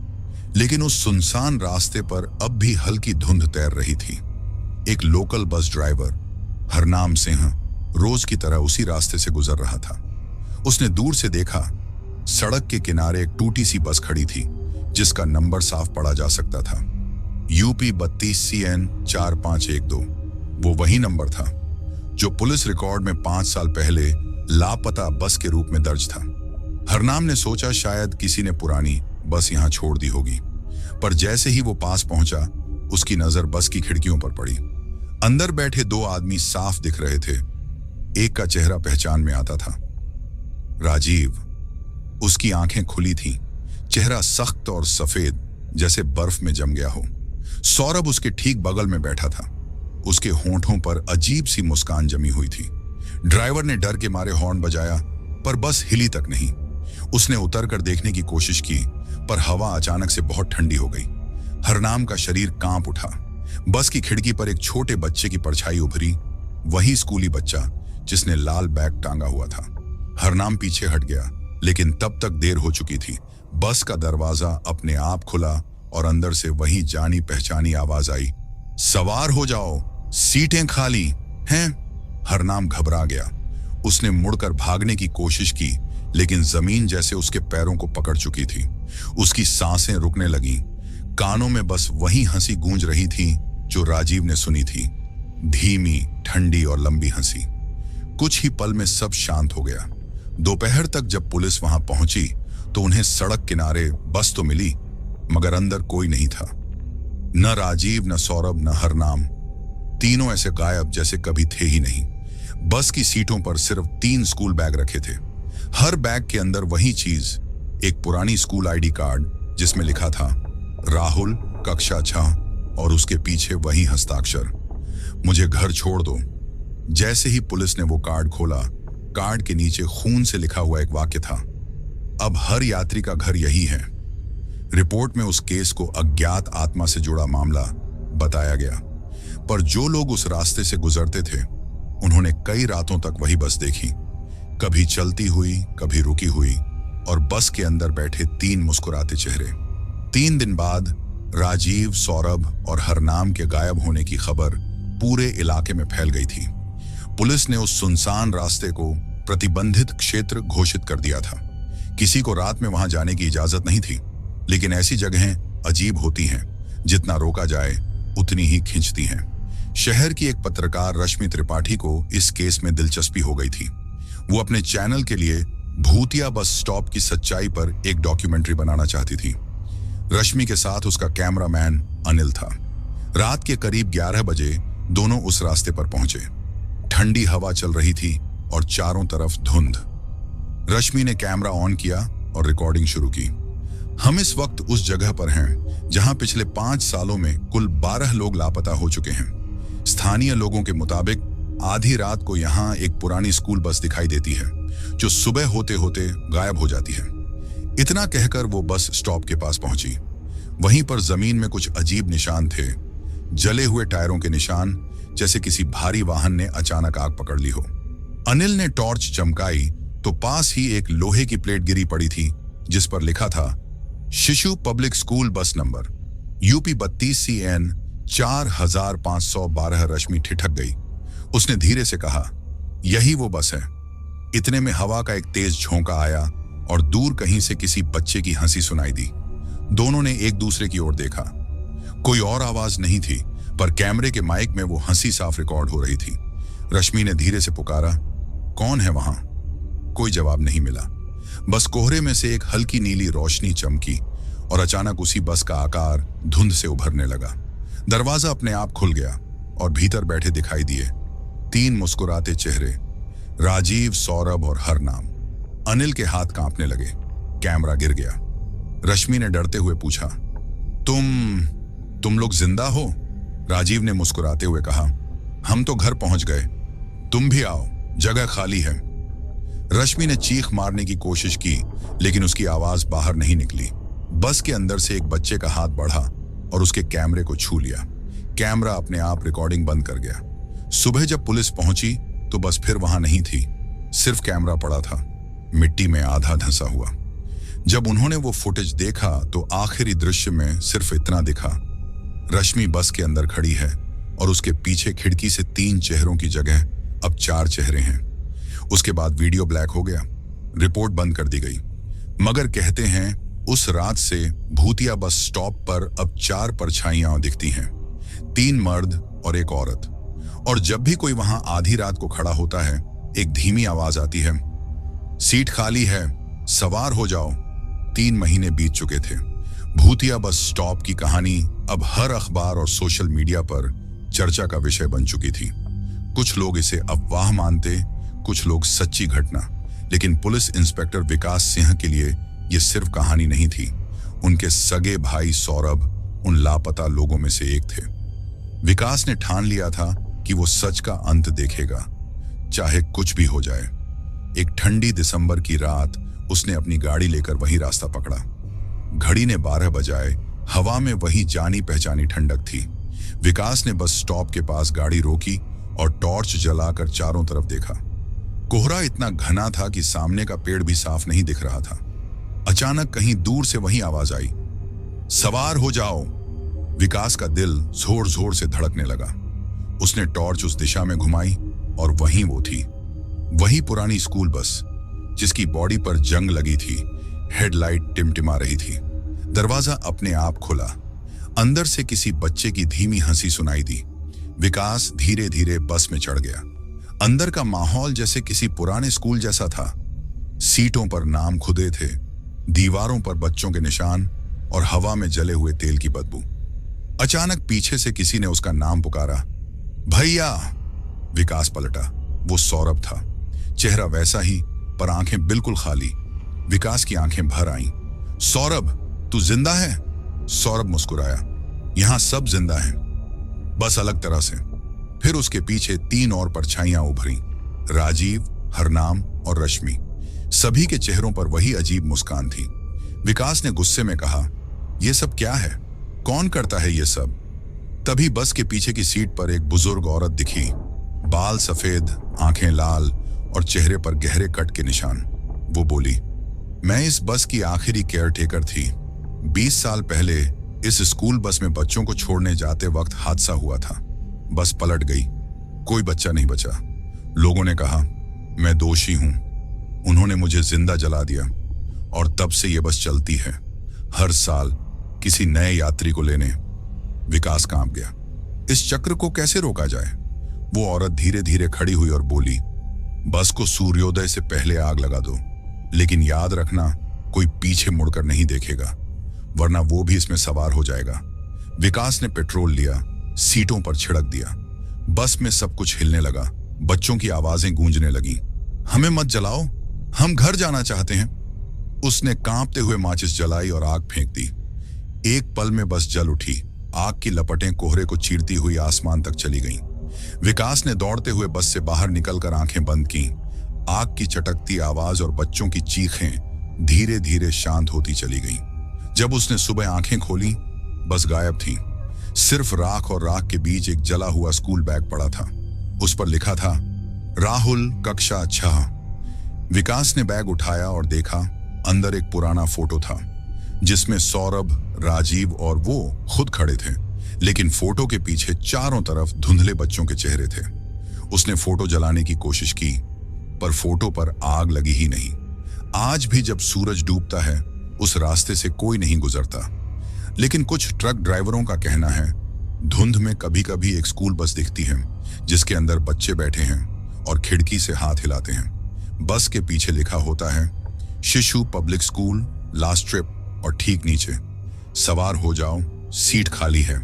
लेकिन उस सुनसान रास्ते पर अब भी हल्की धुंध तैर रही थी। एक local bus driver, Harnam Singh, रोज की तरह उसी रास्ते से गुजर रहा था। उसने दूर से देखा, सड़क के किनारे एक टूटी सी बस खड़ी थी, जिसका नंबर साफ पढ़ा जा सकता था, UP 32 CN 4512। वो वही नंबर था जो पुलिस रिकॉर्ड में 5 साल पहले लापता बस के रूप में दर्ज था। हरनाम ने सोचा शायद किसी ने पुरानी बस यहां छोड़ दी होगी, पर जैसे ही वो पास पहुंचा, उसकी नजर बस की खिड़कियों पर पड़ी। अंदर बैठे 2 आदमी साफ दिख रहे थे। एक का चेहरा पहचान में आता था, राजीव। उसकी आंखें खुली थीं, चेहरा सख्त और सफेद जैसे बर्फ में जम गया हो। सौरभ उसके ठीक बगल में बैठा था। उसके होंठों पर अजीब सी मुस्कान जमी हुई थी। ड्राइवर ने डर के मारे हॉर्न बजाया, पर बस हिली तक नहीं। उसने उतरकर देखने की कोशिश की, पर हवा अचानक से बहुत ठंडी हो गई। हरनाम का शरीर कांप उठा। बस की खिड़की पर एक छोटे बच्चे की परछाई उभरी, वही स्कूली बच्चा जिसने लाल बैग टांगा हुआ था। हरनाम पीछे हट गया, लेकिन तब तक देर हो चुकी थी। बस का दरवाजा अपने आप खुला और अंदर से वही जानी पहचानी आवाज आई, सवार हो जाओ, सीटें खाली हैं। हरनाम घबरा गया। उसने मुड़कर भागने की कोशिश की, लेकिन जमीन जैसे उसके पैरों को पकड़ चुकी थी। उसकी सांसें रुकने लगीं। कानों में बस वही हंसी गूंज रही थी जो राजीव ने सुनी थी, धीमी, ठंडी और लंबी हंसी। कुछ ही पल में सब शांत हो गया। दोपहर तक जब पुलिस वहां पहुंची तो उन्हें सड़क किनारे बस तो मिली, मगर अंदर कोई नहीं था। न राजीव, न सौरभ, न हरनाम। तीनों ऐसे गायब जैसे कभी थे ही नहीं। बस की सीटों पर सिर्फ 3 स्कूल बैग रखे थे। हर बैग के अंदर वही चीज, एक पुरानी स्कूल आईडी कार्ड जिसमें लिखा था राहुल, कक्षा 6, और उसके पीछे वही हस्ताक्षर, मुझे घर छोड़ दो। जैसे ही पुलिस ने वो कार्ड खोला, कार्ड के नीचे खून से लिखा हुआ एक वाक्य था, अब हर यात्री का घर यही है। रिपोर्ट में उस केस को अज्ञात आत्मा से जुड़ा मामला बताया गया, पर जो लोग उस रास्ते से गुजरते थे उन्होंने कई रातों तक वही बस देखी, कभी चलती हुई, कभी रुकी हुई, और बस के अंदर बैठे 3 मुस्कुराते चेहरे। 3 दिन बाद राजीव, सौरभ और हरनाम के गायब होने की खबर पूरे इलाके में फैल गई थी। पुलिस ने उस सुनसान रास्ते को प्रतिबंधित क्षेत्र घोषित कर दिया था। किसी को रात में वहां जाने की इजाजत नहीं थी, लेकिन ऐसी जगहें अजीब होती हैं, जितना रोका जाए उतनी ही खिंचती हैं। शहर की एक पत्रकार रश्मि त्रिपाठी को इस केस में दिलचस्पी हो गई थी। वो अपने चैनल के लिए भूतिया बस स्टॉप की सच्चाई पर एक डॉक्यूमेंट्री बनाना चाहती थी। रश्मि के साथ उसका कैमरामैन अनिल था। रात के करीब 11 बजे दोनों उस रास्ते पर पहुंचे। ठंडी हवा चल रही थी और चारों तरफ धुंध। रश्मि ने कैमरा ऑन किया और रिकॉर्डिंग शुरू की। हम इस वक्त उस जगह पर हैं जहां पिछले 5 सालों में कुल 12 लोग लापता हो चुके हैं। स्थानीय लोगों के मुताबिक आधी रात को यहां एक पुरानी स्कूल बस दिखाई देती है, जो सुबह होते होते गायब हो जाती है। इतना कहकर वो बस स्टॉप के पास पहुंची। वहीं पर जमीन में कुछ अजीब निशान थे, जले हुए टायरों के निशान, जैसे किसी भारी वाहन ने अचानक आग पकड़ ली हो। अनिल ने टॉर्च चमकाई तो पास ही एक लोहे की प्लेट गिरी पड़ी थी, जिस पर लिखा था शिशु पब्लिक स्कूल बस नंबर यूपी 32 CN 4512। रश्मि ठिठक गई। उसने धीरे से कहा, यही वो बस है। इतने में हवा का एक तेज झोंका आया और दूर कहीं से किसी बच्चे की हंसी सुनाई दी। दोनों ने एक दूसरे की ओर देखा। कोई और आवाज नहीं थी, पर कैमरे के माइक में वो हंसी साफ रिकॉर्ड हो रही थी। रश्मि ने धीरे से पुकारा, कौन है वहां? कोई जवाब नहीं मिला। बस कोहरे में से एक हल्की नीली रोशनी चमकी और अचानक उसी बस का आकार धुंध से उभरने लगा। दरवाजा अपने आप खुल गया और भीतर बैठे दिखाई दिए 3 मुस्कुराते चेहरे, राजीव, सौरभ और हरनाम। अनिल के हाथ कांपने लगे। कैमरा गिर गया। रश्मि ने डरते हुए पूछा, तुम लोग जिंदा हो? राजीव ने मुस्कुराते हुए कहा, हम तो घर पहुंच गए, तुम भी आओ, जगह खाली है। रश्मि ने चीख मारने की कोशिश की, लेकिन उसकी आवाज बाहर नहीं निकली। बस के अंदर से एक बच्चे का हाथ बढ़ा और उसके कैमरे को छू लिया। कैमरा अपने आप रिकॉर्डिंग बंद कर गया। सुबह जब पुलिस पहुंची तो बस फिर वहां नहीं थी, सिर्फ कैमरा पड़ा था, मिट्टी में आधा धंसा हुआ। जब उन्होंने वो फुटेज देखा तो आखिरी दृश्य में सिर्फ इतना दिखा, रश्मि बस के अंदर खड़ी है और उसके पीछे खिड़की से 3 चेहरों की जगह अब 4 चेहरे हैं। उसके बाद वीडियो ब्लैक हो गया, रिपोर्ट बंद कर दी गई। मगर कहते हैं उस रात से भूतिया बस स्टॉप पर अब 4 परछाइयां दिखती हैं, 3 मर्द और एक औरत। और जब भी कोई वहां आधी रात को खड़ा होता है, एक धीमी आवाज आती है, सीट खाली है, सवार हो जाओ। 3 महीने बीत चुके थे। भूतिया बस स्टॉप की कहानी अब हर अखबार और सोशल मीडिया पर चर्चा का विषय बन चुकी थी। कुछ लोग इसे अफवाह मानते, कुछ लोग सच्ची घटना, लेकिन पुलिस इंस्पेक्टर विकास सिंह के लिए ये सिर्फ कहानी नहीं थी, उनके सगे भाई सौरभ उन लापता लोगों में से एक थे। विकास ने ठान लिया था कि वो सच का अंत देखेगा, चाहे कुछ भी हो जाए। एक ठंडी दिसंबर की रात उसने अपनी गाड़ी लेकर वही रास्ता पकड़ा। घड़ी ने 12 बजाए, हवा में वही जानी पहचानी ठंडक थी। विकास ने बस स्टॉप के पास गाड़ी रोकी और टॉर्च जलाकर चारों तरफ देखा। कोहरा इतना घना था कि सामने का पेड़ भी साफ नहीं दिख रहा था। अचानक कहीं दूर से वही आवाज आई, सवार हो जाओ। विकास का दिल जोर जोर से धड़कने लगा। उसने टॉर्च उस दिशा में घुमाई और वहीं वो थी, वही पुरानी स्कूल बस जिसकी बॉडी पर जंग लगी थी, हेडलाइट टिमटिमा रही थी। दरवाजा अपने आप खुला। अंदर से किसी बच्चे की धीमी हंसी सुनाई दी। विकास धीरे धीरे बस में चढ़ गया। अंदर का माहौल जैसे किसी पुराने स्कूल जैसा था। सीटों पर नाम खुदे थे, दीवारों पर बच्चों के निशान और हवा में जले हुए तेल की बदबू। अचानक पीछे से किसी ने उसका नाम पुकारा, भैया। विकास पलटा, वो सौरभ था। चेहरा वैसा ही, पर आंखें बिल्कुल खाली। विकास की आंखें भर आईं। सौरभ, तू जिंदा है? सौरभ मुस्कुराया, यहां सब जिंदा हैं, बस अलग तरह से। फिर उसके पीछे 3 और परछाइयां उभरी, राजीव, हरनाम और रश्मि। सभी के चेहरों पर वही अजीब मुस्कान थी। विकास ने गुस्से में कहा, यह सब क्या है? कौन करता है ये सब? तभी बस के पीछे की सीट पर एक बुजुर्ग औरत दिखी। बाल सफेद, आंखें लाल और चेहरे पर गहरे कट के निशान। वो बोली, मैं इस बस की आखिरी केयरटेकर थी। 20 साल पहले इस स्कूल बस में बच्चों को छोड़ने जाते वक्त हादसा हुआ था। बस पलट गई, कोई बच्चा नहीं बचा। लोगों ने कहा मैं दोषी हूं। उन्होंने मुझे जिंदा जला दिया और तब से ये बस चलती है, हर साल किसी नए यात्री को लेने। विकास कांप गया। इस चक्र को कैसे रोका जाए? वो औरत धीरे धीरे खड़ी हुई और बोली, बस को सूर्योदय से पहले आग लगा दो, लेकिन याद रखना कोई पीछे मुड़कर नहीं देखेगा, वरना वो भी इसमें सवार हो जाएगा। विकास ने पेट्रोल लिया, सीटों पर छिड़क दिया। बस में सब कुछ हिलने लगा। बच्चों की आवाजें गूंजने लगी, हमें मत जलाओ, हम घर जाना चाहते हैं। उसने कांपते हुए माचिस जलाई और आग फेंक दी। एक पल में बस जल उठी। आग की लपटें कोहरे को चीरती हुई आसमान तक चली गईं। विकास ने दौड़ते हुए बस से बाहर निकलकर आंखें बंद की। आग की चटकती आवाज और बच्चों की चीखें धीरे धीरे शांत होती चली गईं। जब उसने सुबह आंखें खोली, बस गायब थी। सिर्फ राख और राख के बीच एक जला हुआ स्कूल बैग पड़ा था। उस पर लिखा था, राहुल, कक्षा 6। विकास ने बैग उठाया और देखा, अंदर एक पुराना फोटो था जिसमें सौरभ, राजीव और वो खुद खड़े थे, लेकिन फोटो के पीछे चारों तरफ धुंधले बच्चों के चेहरे थे। उसने फोटो जलाने की कोशिश की, पर फोटो पर आग लगी ही नहीं। आज भी जब सूरज डूबता है, उस रास्ते से कोई नहीं गुजरता। लेकिन कुछ ट्रक ड्राइवरों का कहना है, धुंध में कभी कभी एक स्कूल बस दिखती है जिसके अंदर बच्चे बैठे हैं और खिड़की से हाथ हिलाते हैं। बस के पीछे लिखा होता है, शिशु पब्लिक स्कूल, लास्ट ट्रिप, और ठीक नीचे, सवार हो जाओ, सीट खाली है।